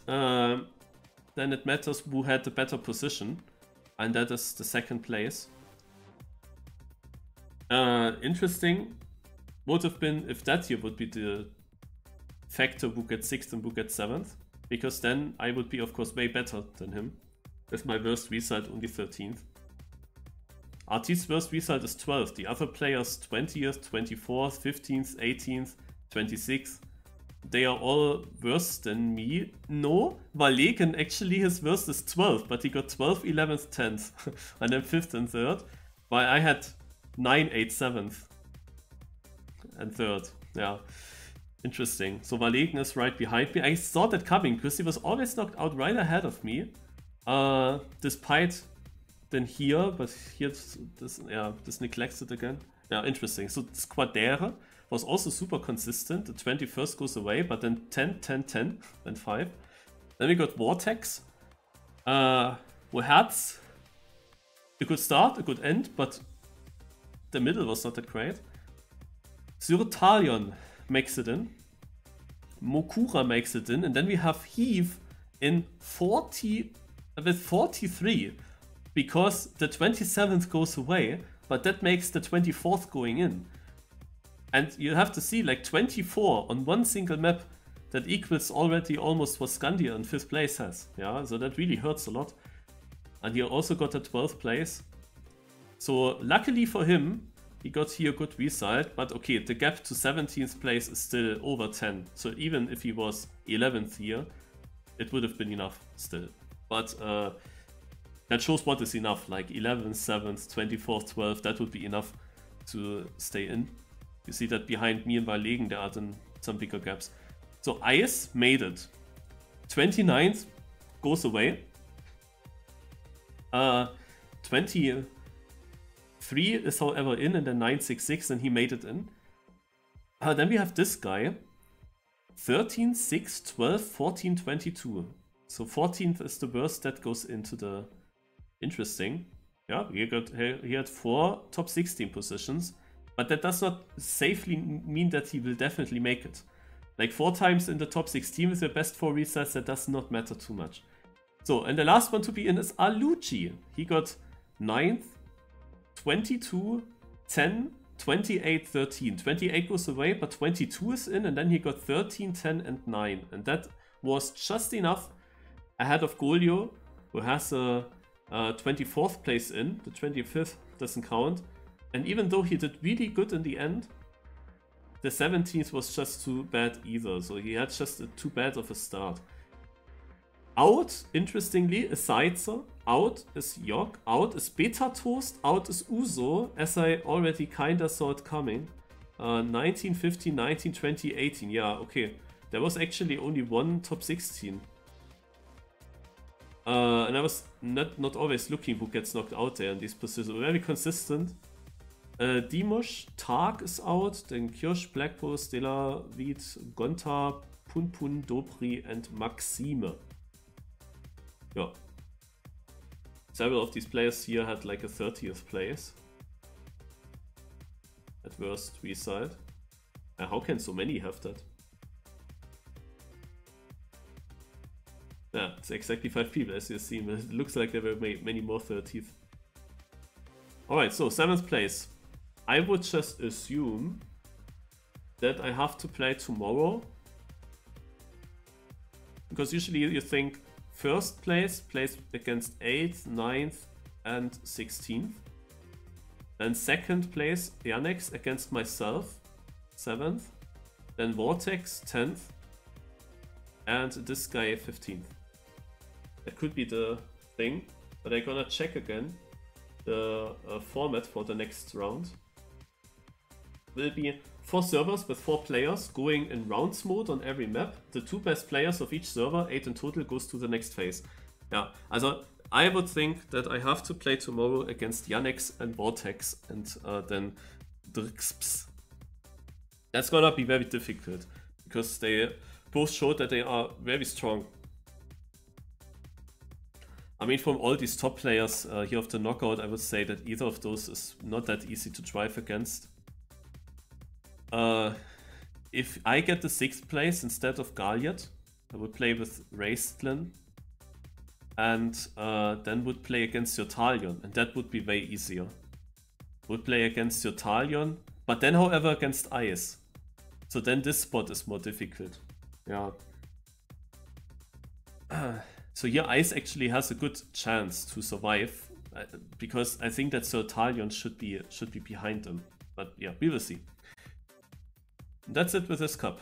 [SPEAKER 1] then it matters who had the better position, and that is the 2nd place. Interesting would have been if that here would be the factor who gets 6th and who gets 7th, because then I would be of course way better than him. With my worst result only 13th. Artis' worst result is 12th, the other players 20th, 24th, 15th, 18th, 26th. They are all worse than me. No, Valegen actually his worst is 12th, but he got 12th, 11th, 10th, and then 5th and 3rd, while I had 9, 8, 7th and 3rd. Yeah, interesting. So Valegen is right behind me. I saw that coming because he was always knocked out right ahead of me, despite then here, but here this neglects it again. Yeah, interesting. So Squadere was also super consistent. The 21st goes away, but then 10, 10, 10, and 5. Then we got Vortex. Herz, a good start, a good end, but the middle was not that great. Surtalion makes it in. Mokura makes it in. And then we have Heave in 40 with 43. Because the 27th goes away, but that makes the 24th going in. And you have to see, like 24 on one single map, that equals already almost what Scandia in 5th place has. Yeah, so that really hurts a lot. And he also got a 12th place. So luckily for him, he got here a good result. But okay, the gap to 17th place is still over 10. So even if he was 11th here, it would have been enough still. But that shows what is enough, like 11th, 7th, 24th, 12th, that would be enough to stay in. You see that behind me and Valegen there are then some bigger gaps. So Ice made it. 29th goes away. 23 is however in, and then 966, and he made it in. Then we have this guy. 13, 6, 12, 14, 22. So 14th is the worst. That goes into the interesting. Yeah, he had 4 top 16 positions, but that does not safely mean that he will definitely make it. Like 4 times in the top 16 with the best 4 resets, that does not matter too much. So, and the last one to be in is Alucci. He got 9th, 22, 10, 28, 13. 28 goes away, but 22 is in, and then he got 13, 10, and 9. And that was just enough ahead of Golio, who has a 24th place in. The 25th doesn't count. And even though he did really good in the end, the 17th was just too bad either. So he had just too bad of a start. Out, interestingly, is Seitzer. Out is Yok. Out is Beta Toast. Out is Uso, as I already kinda saw it coming. 19, 15, 19, 20, 18. Yeah, okay. There was actually only 1 top 16. And I was not always looking who gets knocked out there in these positions. Very consistent. Dimush, Tag is out. Then Kirsch, Blackbo, Stella, Viet, Gonta, Punpun, Dobri, and Maxime. Yeah. Several of these players here had like a 30th place. At worst result. How can so many have that? Yeah, it's exactly 5 people as you see. It looks like there were many more 30th. Alright, so 7th place. I would just assume that I have to play tomorrow. Because usually you think first place plays against 8th, 9th, and 16th. Then second place, Yannex against myself, 7th. Then Vortex, 10th. And this guy, 15th. That could be the thing, but I'm gonna check again the format for the next round. Will be 4 servers with 4 players going in rounds mode on every map. The 2 best players of each server, 8 in total, goes to the next phase. Yeah, also I would think that I have to play tomorrow against Yannex and Vortex and then Drixps. That's gonna be very difficult because they both showed that they are very strong. I mean, from all these top players here of the knockout, I would say that either of those is not that easy to drive against. If I get the 6th place instead of Galliot, I would play with Raistlin and then would play against Jotalion, and that would be way easier. Would play against Jotalion, but then however against Ice. So then this spot is more difficult. Yeah. So here Ice actually has a good chance to survive, because I think that Jotalion should be behind him. But yeah, we will see. That's it with this cup.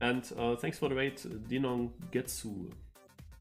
[SPEAKER 1] And thanks for the raid, Dinong Getsu.